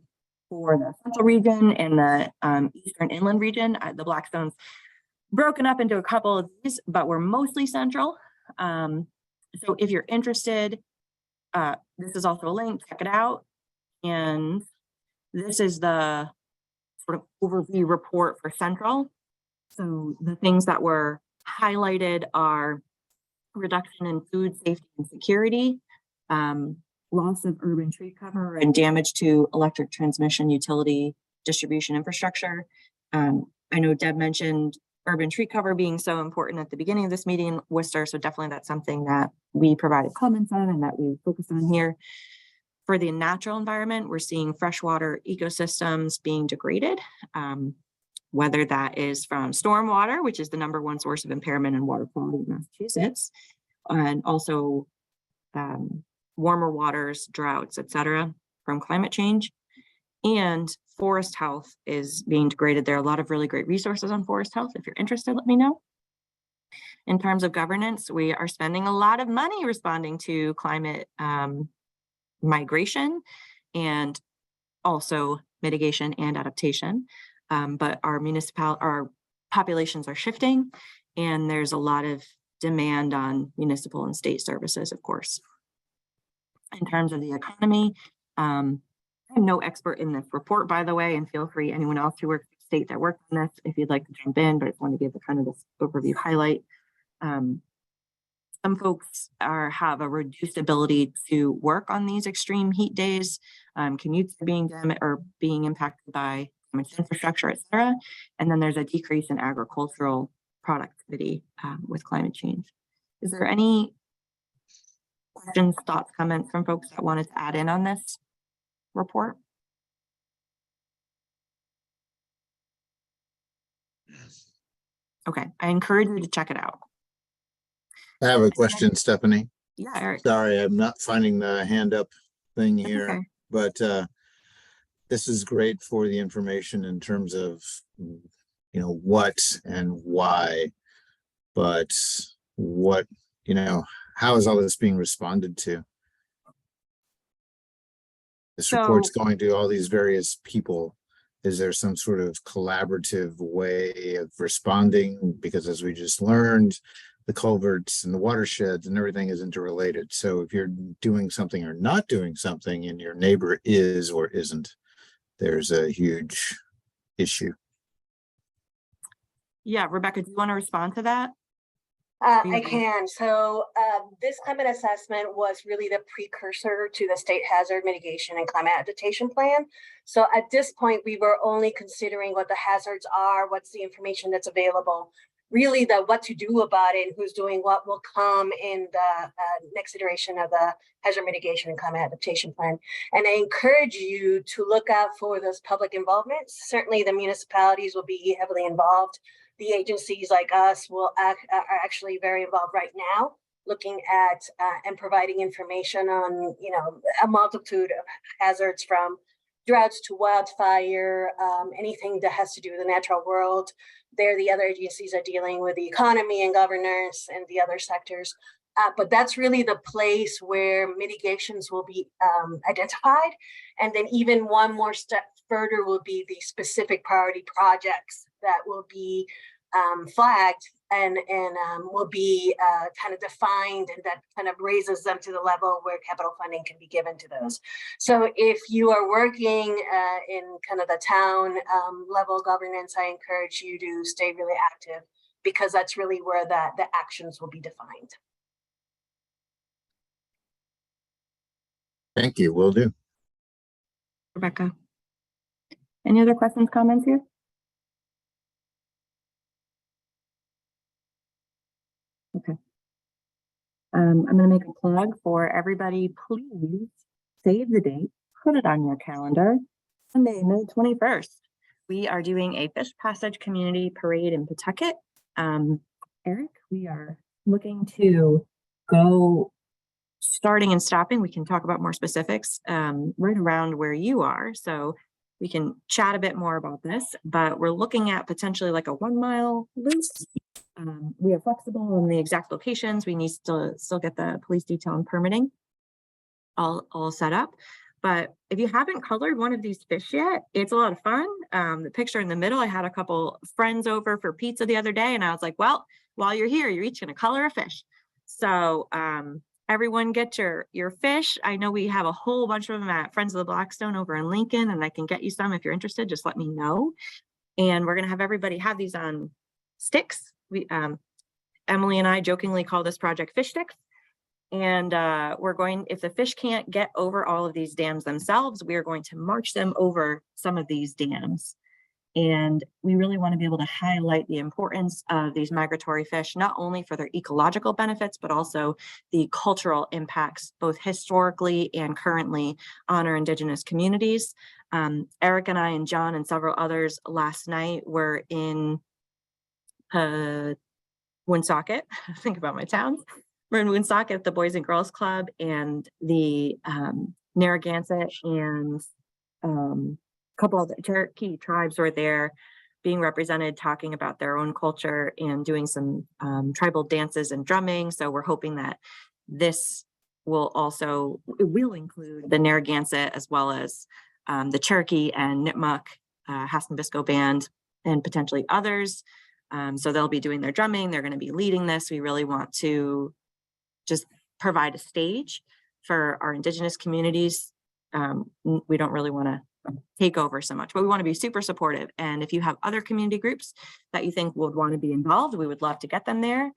for the central region and the eastern inland region. The Blackstone's broken up into a couple of these, but we're mostly central. So if you're interested, this is also a link, check it out. And this is the sort of overview report for central. So the things that were highlighted are reduction in food safety and security, loss of urban tree cover and damage to electric transmission utility distribution infrastructure. I know Deb mentioned urban tree cover being so important at the beginning of this meeting in Worcester, so definitely that's something that we provided comments on and that we focused on here. For the natural environment, we're seeing freshwater ecosystems being degraded, whether that is from stormwater, which is the #1 source of impairment in water quality in Massachusetts, and also warmer waters, droughts, etc., from climate change. And forest health is being degraded. There are a lot of really great resources on forest health. If you're interested, let me know. In terms of governance, we are spending a lot of money responding to climate migration and also mitigation and adaptation. But our populations are shifting, and there's a lot of demand on municipal and state services, of course. In terms of the economy, I'm no expert in this report, by the way, and feel free, anyone else who works in the state that worked on this, if you'd like to jump in, but I just want to give the kind of this overview highlight. Some folks have a reduced ability to work on these extreme heat days. Commutes are being impacted by damaged infrastructure, etc. And then there's a decrease in agricultural productivity with climate change. Is there any questions, thoughts, comments from folks that wanted to add in on this report? Okay, I encourage you to check it out. I have a question, Stephanie. Yeah, Eric. Sorry, I'm not finding the hand up thing That's here, okay. but this is great for the information in terms of, what and why, but what, how is all this being responded to? This report's going to all these various people. Is there some sort of collaborative way of responding? Because as we just learned, the culverts and the watersheds and everything is interrelated. So if you're doing something or not doing something and your neighbor is or isn't, there's a huge issue. Yeah, Rebecca, do you want to respond to that? I can. So this climate assessment was really the precursor to the state hazard mitigation and climate adaptation plan. So at this point, we were only considering what the hazards are, what's the information that's available. Really, the what to do about it and who's doing what will come in the next iteration of the hazard mitigation and climate adaptation plan. And I encourage you to look out for those public involvements. Certainly the municipalities will be heavily involved. The agencies like us are actually very involved right now, looking at and providing information on, a multitude of hazards from droughts to wildfire, anything that has to do with the natural world. There, the other agencies are dealing with the economy and governance and the other sectors. But that's really the place where mitigations will be identified. And then even one more step further will be the specific priority projects that will be flagged and will be kind of defined, and that kind of raises them to the level where capital funding can be given to those. So if you are working in kind of the town level governance, I encourage you to stay really active, because that's really where the actions will be defined. Thank you, will do. Rebecca. Any other questions, comments here? Okay. I'm going to make a plug for everybody. Please save the date, put it on your calendar. Sunday, May 21st. We are doing a Fish Passage Community Parade in Pawtucket. Eric, we are looking to go starting and stopping. We can talk about more specifics right around where you are. So we can chat a bit more about this, but we're looking at potentially like a 1 mile loop. We are flexible in the exact locations. We need to still get the police detail and permitting all set up. But if you haven't colored one of these fish yet, it's a lot of fun. The picture in the middle, I had a couple friends over for pizza the other day, and I was like, well, while you're here, you're each going to color a fish. So everyone get your fish. I know we have a whole bunch of them at Friends of the Blackstone over in Lincoln, and I can get you some if you're interested. Just let me know. And we're going to have everybody have these on sticks. We Emily and I jokingly call this project Fish Sticks. And we're going, if the fish can't get over all of these dams themselves, we are going to march them over some of these dams. And we really want to be able to highlight the importance of these migratory fish, not only for their ecological benefits, but also the cultural impacts, both historically and currently, on our Indigenous communities. Eric and I and John and several others last night were in Woonsocket. Think about my towns. We're in Woonsocket at the Boys and Girls Club, and the Narragansett and a couple of the Cherokee tribes were there being represented, talking about their own culture and doing some tribal dances and drumming. So we're hoping that this will include the Narragansett, as well as the Cherokee and Nipmuc, Hassan-Bisco Band, and potentially others. So they'll be doing their drumming. They're going to be leading this. We really want to just provide a stage for our Indigenous communities. We don't really want to take over so much, but we want to be super supportive. And if you have other community groups that you think would want to be involved, we would love to get them there.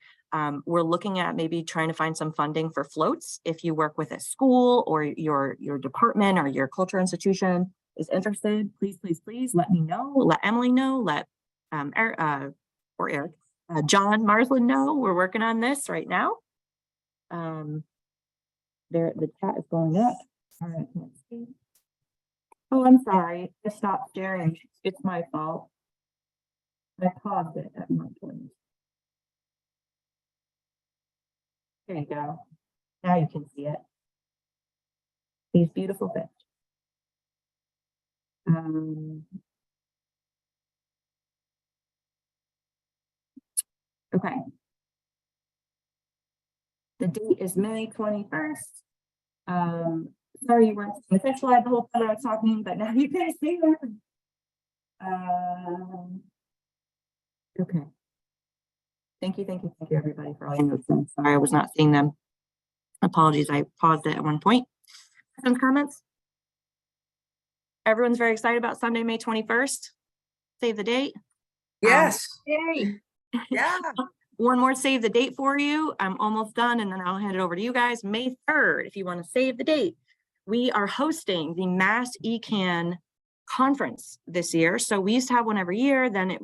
We're looking at maybe trying to find some funding for floats. If you work with a school or your department or your culture institution is interested, please let me know, let Emily know, let Eric John Marsland know we're working on this right now. There, the chat is going up. All right, let's see. Oh, I'm sorry. I stopped sharing. It's my fault. I paused it at one point. There you go. Now you can see it. These beautiful fish. Okay. The date is May 21st. Sorry you weren't seeing the fish live the whole time I was talking, but now you can see them. Okay. Thank you, everybody, for all your notes. I'm sorry I was not seeing them. Apologies, I paused it at one point. Some comments? Everyone's very excited about Sunday, May 21st. Save the date. Yes. Yay. Yeah. One more save the date for you. I'm almost done, and then I'll hand it over to you guys. May 3rd, if you want to save the date, we are hosting the Mass ECAN conference this year. So we used to have one every year, then it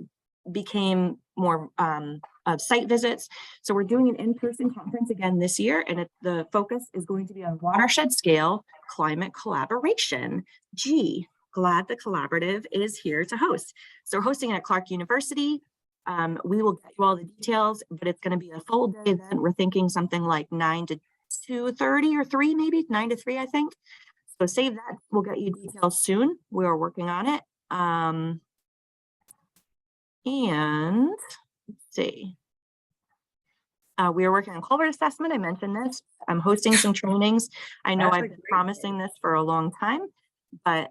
became more of site visits. So we're doing an in-person conference again this year, and the focus is going to be on watershed scale climate collaboration. Gee, glad the collaborative is here to host. So we're hosting it at Clark University. We will get you all the details, but it's going to be a full day event. We're thinking something like 9 to 2:30 or 3, maybe 9 to 3, I think. So save that. We'll get you details soon. We are working on it. And let's see. We are working on culvert assessment. I mentioned this. I'm hosting some trainings. I know I've been promising this for a long time, but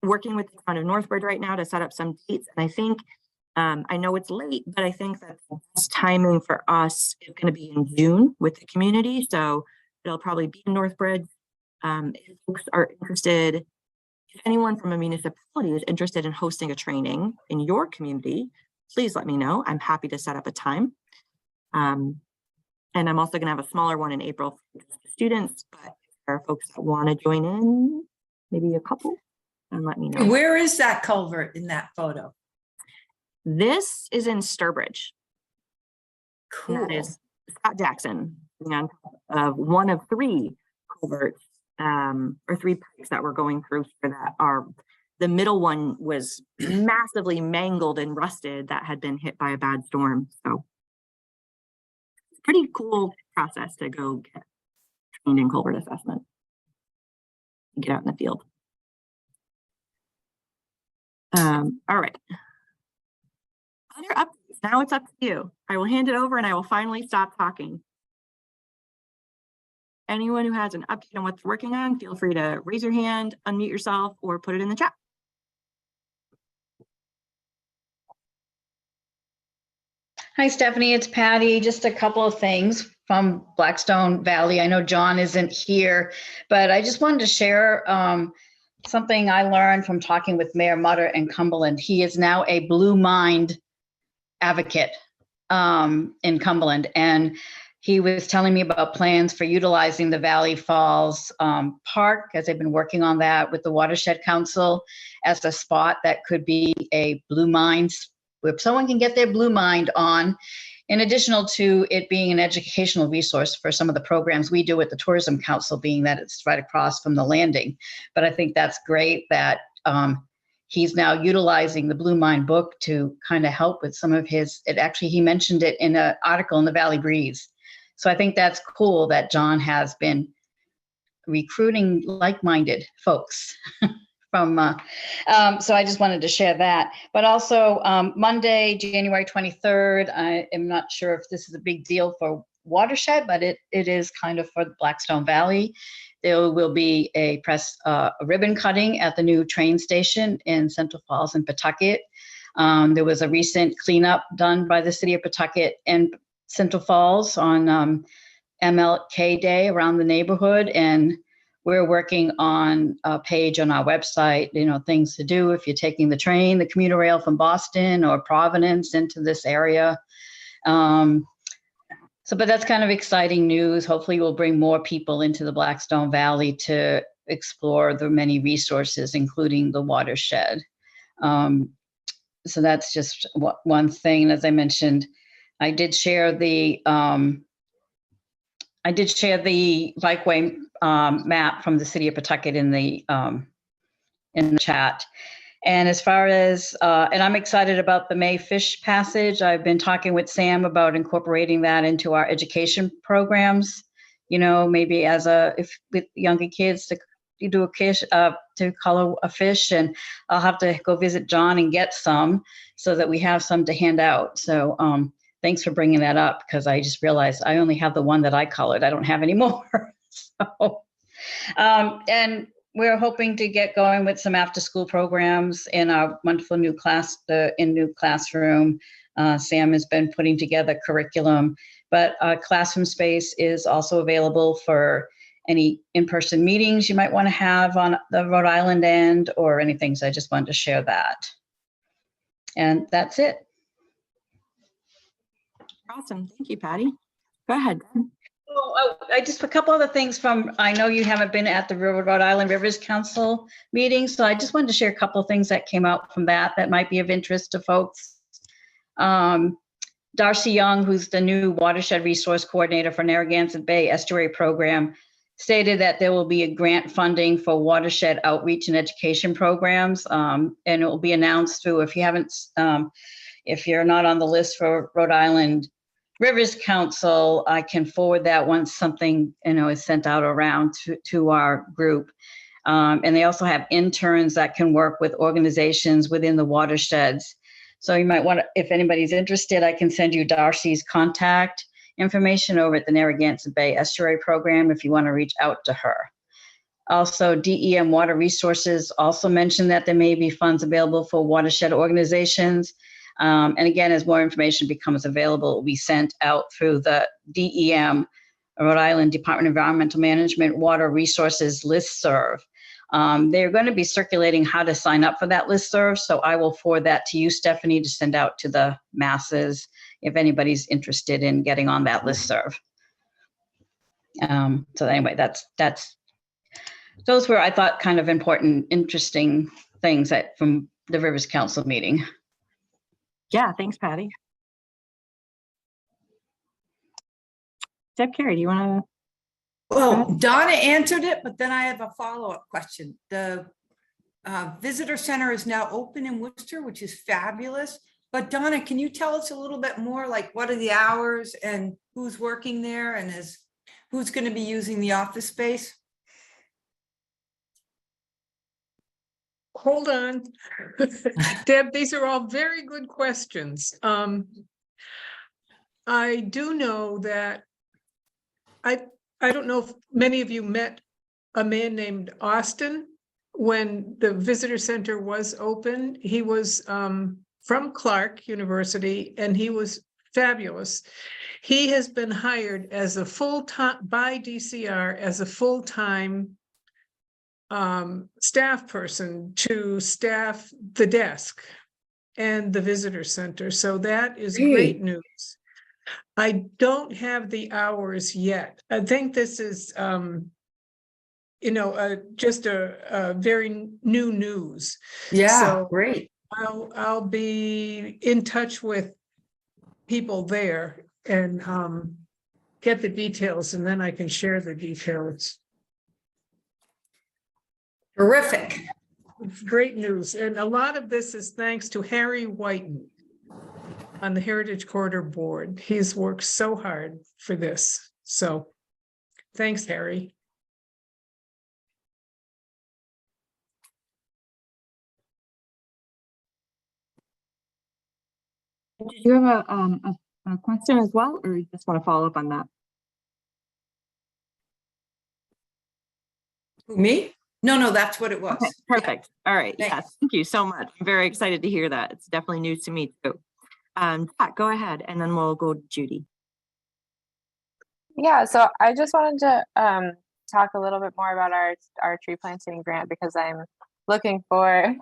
working with the town of Northbridge right now to set up some dates. And I think, I know it's late, but I think that the best timing for us is going to be in June with the community. So it'll probably be in Northbridge. If folks are interested, if anyone from a municipality is interested in hosting a training in your community, please let me know. I'm happy to set up a time. And I'm also going to have a smaller one in April for students, but if there are folks that want to join in, maybe a couple, and let me know. Where is that culvert in that photo? This is in Sturbridge. Cool. And that is Scott Jackson on of one of 3 culverts or 3 pipes that we're going through here that are, the middle one was massively mangled and rusted that had been hit by a bad storm. So pretty cool process to go get trained in culvert assessment. Get out in the field. All right. Other updates. Now it's up to you. I will hand it over and I will finally stop talking. Anyone who has an update on what's working on, feel free to raise your hand, unmute yourself, or put it in the chat. Hi, Stephanie, it's Patty. Just a couple of things from Blackstone Valley. I know John isn't here, but I just wanted to share something I learned from talking with Mayor Mutter in Cumberland. He is now a Blue Mind advocate in Cumberland, and he was telling me about plans for utilizing the Valley Falls Park, as they've been working on that with the Watershed Council as a spot that could be a Blue Mind, where someone can get their Blue Mind on, in addition to it being an educational resource for some of the programs we do at the Tourism Council, being that it's right across from the landing. But I think that's great that he's now utilizing the Blue Mind book to kind of help with some of his, he mentioned it in an article in the Valley Breeze. So I think that's cool that John has been recruiting like-minded folks from, so I just wanted to share that. But also Monday, January 23rd, I am not sure if this is a big deal for Watershed, but it is kind of for Blackstone Valley. There will be a ribbon cutting at the new train station in Central Falls and Pawtucket. There was a recent cleanup done by the city of Pawtucket and Central Falls on MLK Day around the neighborhood, and we're working on a page on our website, things to do if you're taking the train, the commuter rail from Boston or Providence into this area. But that's kind of exciting news. Hopefully we'll bring more people into the Blackstone Valley to explore the many resources, including the watershed. So that's just one thing. And as I mentioned, I did share the bikeway map from the city of Pawtucket in the chat. And as far as, and I'm excited about the May Fish Passage. I've been talking with Sam about incorporating that into our education programs. You know, maybe if with younger kids to do a fish, to color a fish, and I'll have to go visit John and get some so that we have some to hand out. So thanks for bringing that up, because I just realized I only have the one that I colored. I don't have any more. So, and we're hoping to get going with some after-school programs in our wonderful new classroom. Sam has been putting together curriculum, but classroom space is also available for any in-person meetings you might want to have on the Rhode Island end or anything. So I just wanted to share that. And that's it. Awesome. Thank you, Patty. Go ahead. Oh, I just a couple other things from, I know you haven't been at the Rhode Island Rivers Council meeting, so I just wanted to share a couple of things that came out from that might be of interest to folks. Darcy Young, who's the new Watershed Resource Coordinator for Narragansett Bay Estuary Program, stated that there will be a grant funding for watershed outreach and education programs, and it will be announced through, if you're not on the list for Rhode Island Rivers Council, I can forward that once something is sent out around to our group. And they also have interns that can work with organizations within the watersheds. So you might want to, if anybody's interested, I can send you Darcy's contact information over at the Narragansett Bay Estuary Program if you want to reach out to her. Also, DEM Water Resources also mentioned that there may be funds available for watershed organizations. And again, as more information becomes available, it will be sent out through the DEM, Rhode Island Department of Environmental Management Water Resources listserv. They're going to be circulating how to sign up for that listserv, so I will forward that to you, Stephanie, to send out to the masses if anybody's interested in getting on that listserv. So anyway, those were, I thought, kind of important, interesting things from the Rivers Council meeting. Yeah, thanks, Patty. Deb Carey, do you want to? Well, Donna answered it, but then I have a follow-up question. The visitor center is now open in Worcester, which is fabulous. But Donna, can you tell us a little bit more, like what are the hours and who's working there and who's going to be using the office space? Hold on. Deb, these are all very good questions. I do know that I don't know if many of you met a man named Austin when the visitor center was open. He was from Clark University, and he was fabulous. He has been hired as a full-time by DCR as a full-time staff person to staff the desk and the visitor center. So that is great news. I don't have the hours yet. I think this is, just a very new news. Yeah, so great. I'll be in touch with people there and get the details, and then I can share the details. Terrific. Great news. And a lot of this is thanks to Harry Whiten on the Heritage Corridor Board. He's worked so hard for this. So thanks, Harry. Did you have a question as well, or you just want to follow up on that? Me? No, that's what it was. Okay, perfect. Yeah. All right. Thanks. Yes, thank you so much. I'm very excited to hear that. It's definitely news to me too. Pat, go ahead, and then we'll go to Judy. Yeah, so I just wanted to talk a little bit more about our tree planting grant, because I'm looking for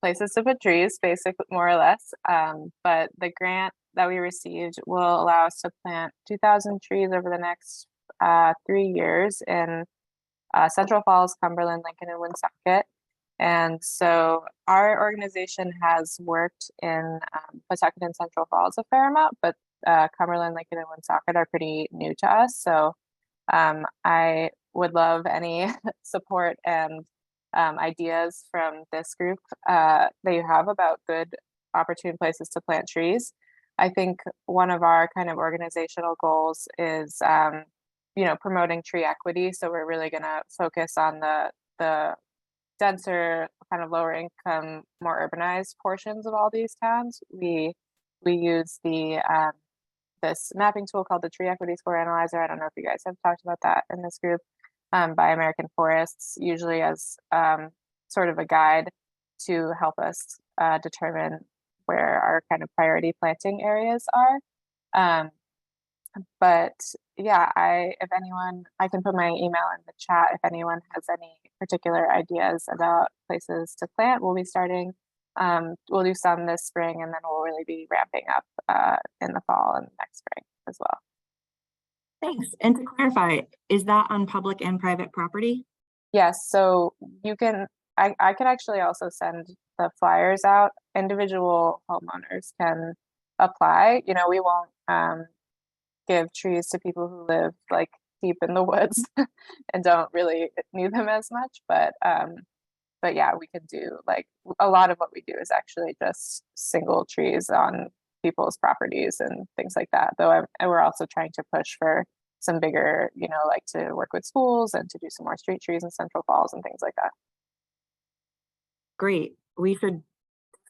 places to put trees, basically, more or less. But the grant that we received will allow us to plant 2,000 trees over the next 3 years in Central Falls, Cumberland, Lincoln, and Woonsocket. And so our organization has worked in Pawtucket and Central Falls a fair amount, but Cumberland, Lincoln, and Woonsocket are pretty new to us. So I would love any support and ideas from this group that you have about good opportune places to plant trees. I think one of our kind of organizational goals is, promoting tree equity. So we're really going to focus on the denser, kind of lower income, more urbanized portions of all these towns. We use the this mapping tool called the Tree Equity Score Analyzer. I don't know if you guys have talked about that in this group, by American Forests, usually as sort of a guide to help us determine where our kind of priority planting areas are. But yeah, if anyone, I can put my email in the chat if anyone has any particular ideas about places to plant. We'll be starting, we'll do some this spring, and then we'll really be ramping up in the fall and next spring as well. Thanks. And to clarify, is that on public and private property? Yes, so you can, I could actually also send the flyers out. Individual homeowners can apply. We won't give trees to people who live like deep in the woods and don't really need them as much. But yeah, we can do like a lot of what we do is actually just single trees on people's properties and things like that. Though we're also trying to push for some bigger, like to work with schools and to do some more street trees in Central Falls and things like that. Great. We should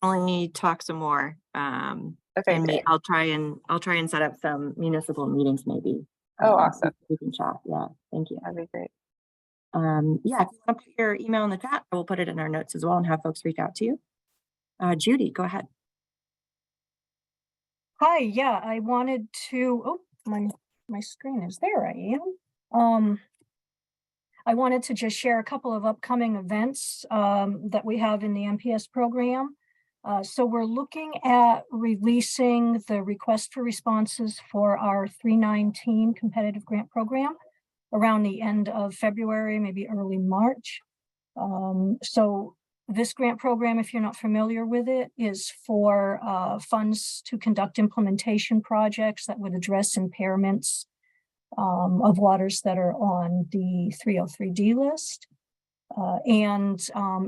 definitely talk some more. Okay, and great. I'll try and set up some municipal meetings maybe. Oh, awesome. We can chat. Yeah, thank you. That'd be great. Yeah, if you want to put your email in the chat, I will put it in our notes as well and have folks reach out to you. Judy, go ahead. Hi, yeah, I wanted to, oh, my screen is there, I am. I wanted to just share a couple of upcoming events that we have in the MPS program. So we're looking at releasing the request for responses for our 319 competitive grant program around the end of February, maybe early March. So this grant program, if you're not familiar with it, is for funds to conduct implementation projects that would address impairments of waters that are on the 303D list. And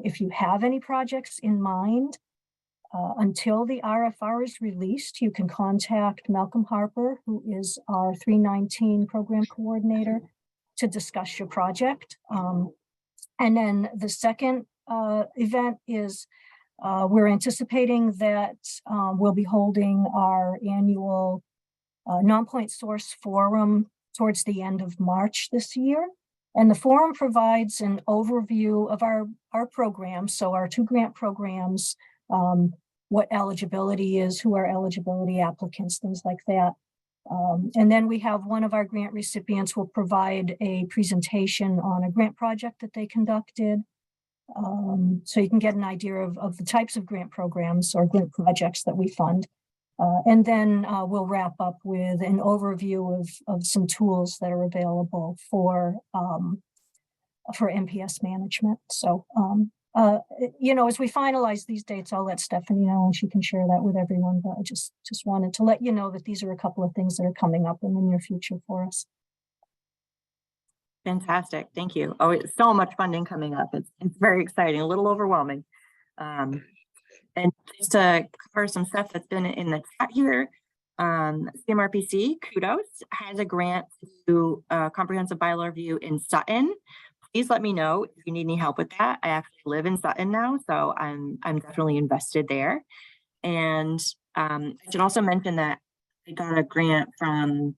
if you have any projects in mind, until the RFR is released, you can contact Malcolm Harper, who is our 319 program coordinator, to discuss your project. And then the second event is we're anticipating that we'll be holding our annual non-point source forum towards the end of March this year. And the forum provides an overview of our programs, so our 2 grant programs, what eligibility is, who are eligibility applicants, things like that. And then we have one of our grant recipients will provide a presentation on a grant project that they conducted. So you can get an idea of the types of grant programs or grant projects that we fund. And then we'll wrap up with an overview of some tools that are available for MPS management. So, as we finalize these dates, I'll let Stephanie know and she can share that with everyone. But I just wanted to let you know that these are a couple of things that are coming up in the near future for us. Fantastic. Thank you. Oh, it's so much funding coming up. It's very exciting, a little overwhelming. And just to cover some stuff that's been in the chat here, CMRPC, kudos, has a grant to do a comprehensive bylaw review in Sutton. Please let me know if you need any help with that. I actually live in Sutton now, so I'm definitely invested there. And I should also mention that I got a grant from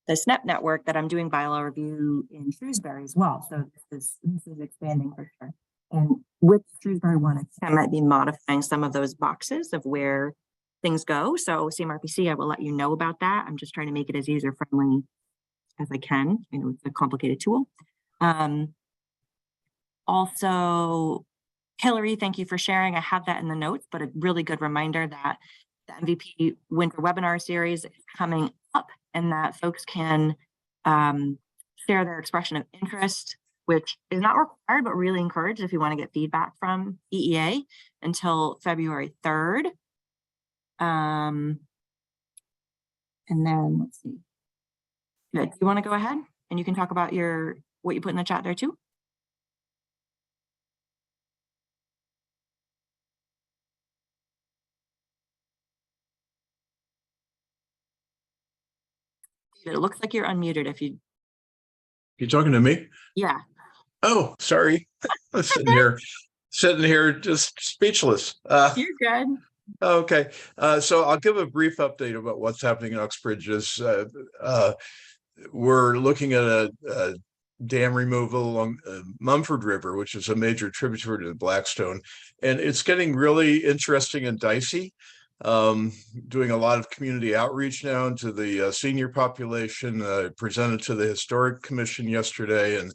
the SNEP network that I'm doing bylaw review in Shrewsbury as well. So this is expanding for sure. And with Shrewsbury one, I might be modifying some of those boxes of where things go. So CMRPC, I will let you know about that. I'm just trying to make it as user friendly as I can. It's a complicated tool. Also, Hillary, thank you for sharing. I have that in the notes, but a really good reminder that the MVP Winter Webinar Series is coming up and that folks can share their expression of interest which is not required, but really encouraged if you want to get feedback from EEA until February 3rd. And then let's see. Good. You want to go ahead and you can talk about what you put in the chat there too? It looks like you're unmuted if you. You talking to me? Yeah. Oh, sorry. I'm sitting here just speechless. You're good. Okay. So I'll give a brief update about what's happening in Uxbridge. We're looking at a dam removal along Mumford River, which is a major tributary to the Blackstone. And it's getting really interesting and dicey. Doing a lot of community outreach now into the senior population, presented to the Historic Commission yesterday. And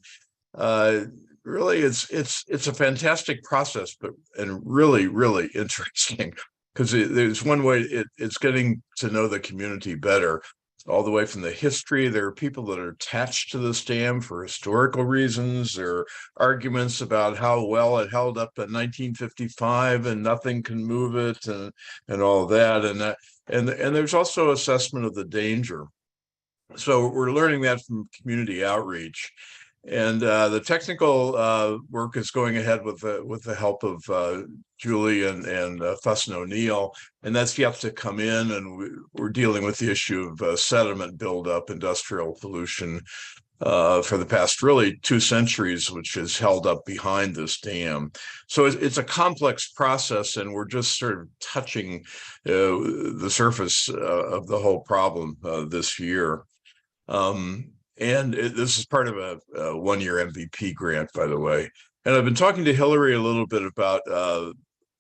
really it's a fantastic process, and really, really interesting because there's one way it's getting to know the community better. All the way from the history. There are people that are attached to this dam for historical reasons. There are arguments about how well it held up in 1955 and nothing can move it and all that. And there's also assessment of the danger. So we're learning that from community outreach. And the technical work is going ahead with the help of Julie and Fuss and O'Neill, and that's yet to come in. And we're dealing with the issue of sediment buildup, industrial pollution for the past really 2 centuries, which is held up behind this dam. So it's a complex process, and we're just sort of touching the surface of the whole problem this year. And this is part of a 1-year MVP grant, by the way. And I've been talking to Hillary a little bit about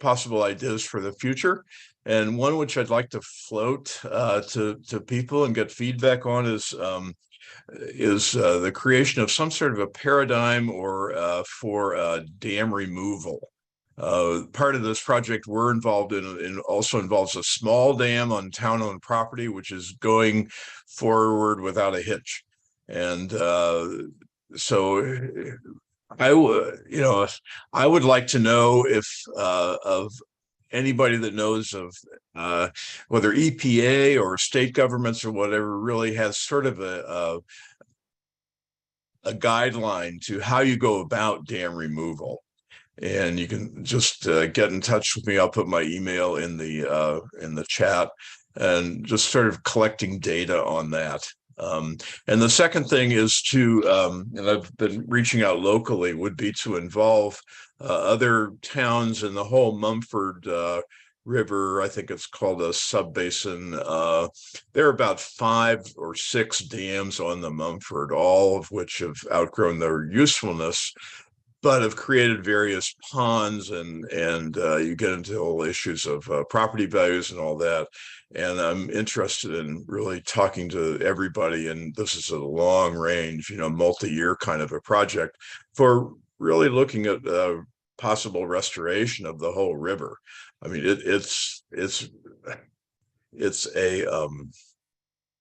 possible ideas for the future. And one which I'd like to float to people and get feedback on is the creation of some sort of a paradigm or for dam removal. Part of this project we're involved in also involves a small dam on town-owned property, which is going forward without a hitch. And so I would like to know if of anybody that knows of whether EPA or state governments or whatever really has sort of a guideline to how you go about dam removal. And you can just get in touch with me. I'll put my email in the chat, and just sort of collecting data on that. And the second thing is to, and I've been reaching out locally, would be to involve other towns in the whole Mumford River. I think it's called a subbasin. There are about 5 or 6 dams on the Mumford, all of which have outgrown their usefulness, but have created various ponds, and you get into all issues of property values and all that. And I'm interested in really talking to everybody, and this is a long range, multi-year kind of a project for really looking at possible restoration of the whole river. I mean, it's a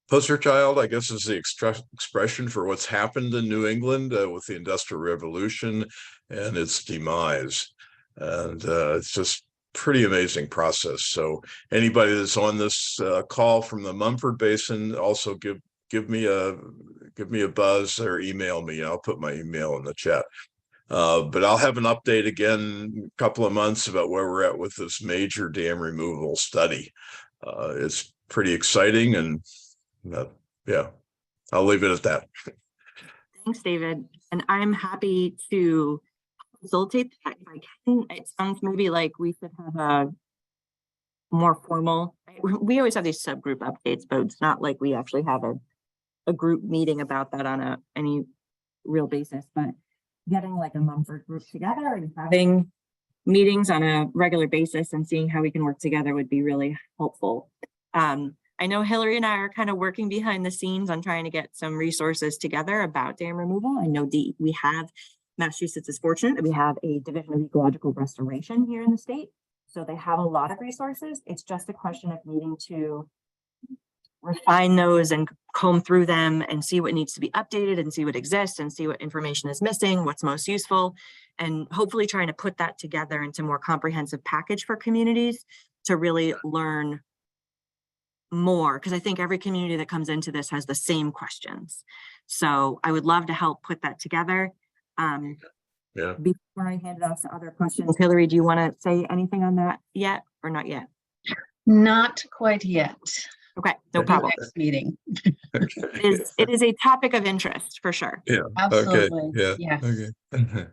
poster child, I guess, is the expression for what's happened in New England with the Industrial Revolution and its demise. And it's just pretty amazing process. So anybody that's on this call from the Mumford Basin, also give me a buzz or email me. I'll put my email in the chat. But I'll have an update again in a couple of months about where we're at with this major dam removal study. It's pretty exciting, and yeah, I'll leave it at that. Thanks, David. And I'm happy to facilitate that if I can. It sounds maybe like we should have a more formal, we always have these subgroup updates, but it's not like we actually have a group meeting about that on any real basis. But getting like a Mumford group together and having meetings on a regular basis and seeing how we can work together would be really helpful. I know Hillary and I are kind of working behind the scenes on trying to get some resources together about dam removal. I know Massachusetts is fortunate that we have a Division of Ecological Restoration here in the state. So they have a lot of resources. It's just a question of needing to refine those and comb through them and see what needs to be updated and see what exists and see what information is missing, what's most useful, and hopefully trying to put that together into a more comprehensive package for communities to really learn more, because I think every community that comes into this has the same questions. So I would love to help put that together. Yeah. Before I hand it off to other questions, Hillary, do you want to say anything on that yet or not yet? Not quite yet. Okay, no problem. Next meeting. It is a topic of interest for sure. Yeah. Absolutely. Okay. Yeah. Yes. Okay. All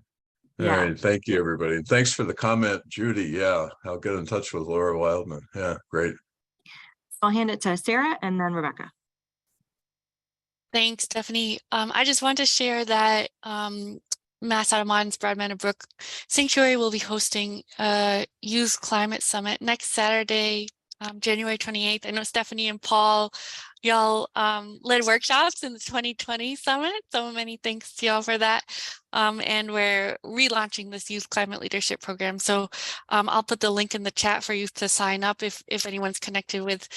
Yeah. right. Thank you, everybody. And thanks for the comment, Judy. Yeah. I'll get in touch with Laura Wildman. Yeah. Great. I'll hand it to Sarah and then Rebecca. Thanks, Stephanie. I just want to share that Mass Audubon's Broad Brook Sanctuary will be hosting a Youth Climate Summit next Saturday, January 28th. I know Stephanie and Paul, y'all led workshops in the 2020 summit. So many thanks to y'all for that. And we're relaunching this Youth Climate Leadership Program. So I'll put the link in the chat for youth to sign up if anyone's connected with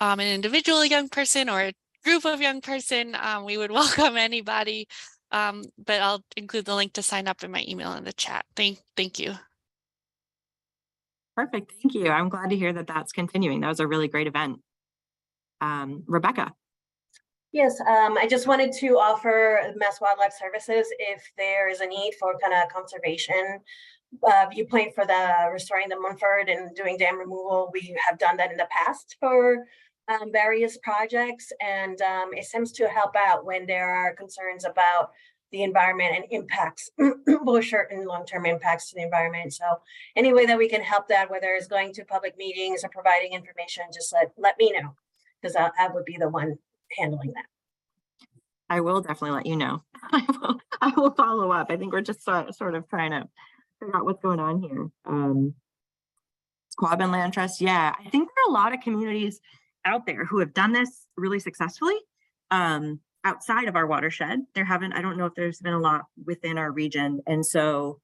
an individual young person or a group of young person. We would welcome anybody. But I'll include the link to sign up in my email in the chat. Thank you. Perfect. Thank you. I'm glad to hear that that's continuing. That was a really great event. Rebecca. Yes, I just wanted to offer Mass Wildlife Services if there is a need for kind of conservation viewpoint for the restoring the Mumford and doing dam removal. We have done that in the past for various projects, and it seems to help out when there are concerns about the environment and impacts, both short and long-term impacts to the environment. So any way that we can help that, whether it's going to public meetings or providing information, just let me know, because I would be the one handling that. I will definitely let you know. I will follow up. I think we're just sort of trying to figure out what's going on here. Quabbin Land Trust, yeah, I think there are a lot of communities out there who have done this really successfully outside of our watershed. I don't know if there's been a lot within our region. And so,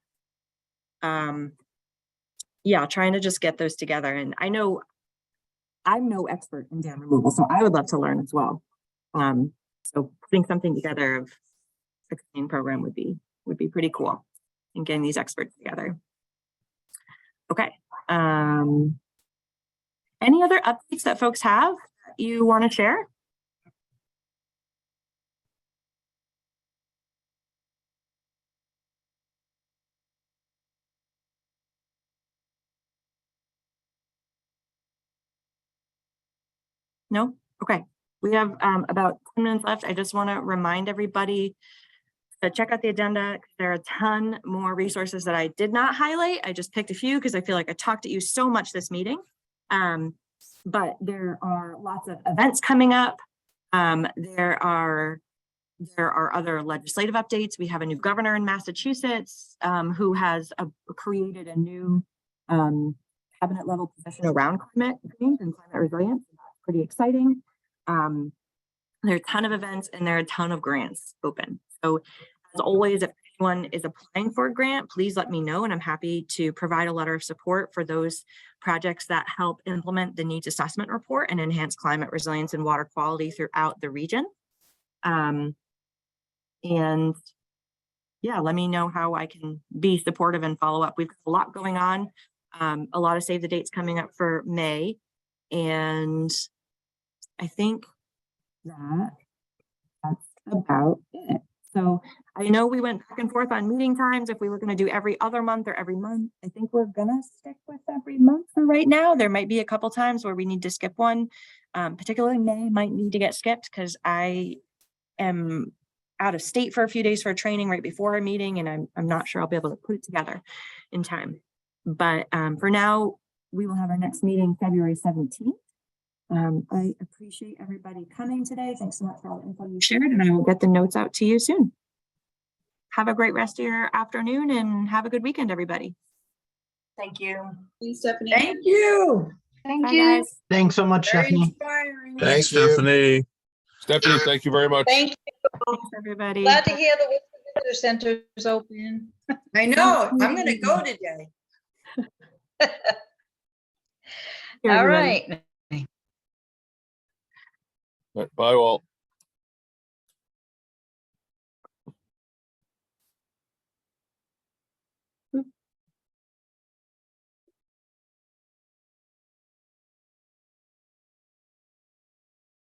yeah, trying to just get those together. And I know I'm no expert in dam removal, so I would love to learn as well. So putting something together of a training program would be pretty cool, and getting these experts together. Okay. Any other updates that folks have that you want to share? No? Okay. We have about 10 minutes left. I just want to remind everybody to check out the agenda. There are a ton more resources that I did not highlight. I just picked a few because I feel like I talked at you so much this meeting. But there are lots of events coming up. There are other legislative updates. We have a new governor in Massachusetts who has created a new cabinet level position around climate change and climate resilience. That's pretty exciting. There are a ton of events and there are a ton of grants open. So as always, if anyone is applying for a grant, please let me know, and I'm happy to provide a letter of support for those projects that help implement the needs assessment report and enhance climate resilience and water quality throughout the region. And yeah, let me know how I can be supportive and follow up. We've got a lot going on, a lot of save the dates coming up for May. And I think that's about it. So I know we went back and forth on meeting times, if we were going to do every other month or every month. I think we're going to stick with every month for right now. There might be a couple times where we need to skip one, particularly May might need to get skipped because I am out of state for a few days for a training right before a meeting, and I'm not sure I'll be able to put it together in time. But for now, we will have our next meeting February 17th. I appreciate everybody coming today. Thanks so much for all the info you shared, and I will get the notes out to you soon. Have a great rest of your afternoon and have a good weekend, everybody. Thank you. Thanks, Stephanie. Thank you. Thank Bye, you. guys. Thanks so much, Very Stephanie. inspiring. Thanks, Thank you. Stephanie. Stephanie, thank you very much. Thank you. Thanks, everybody. Glad to hear the visitor center's open. I know. I'm going to go today. Here, All everybody. right. Bye, all.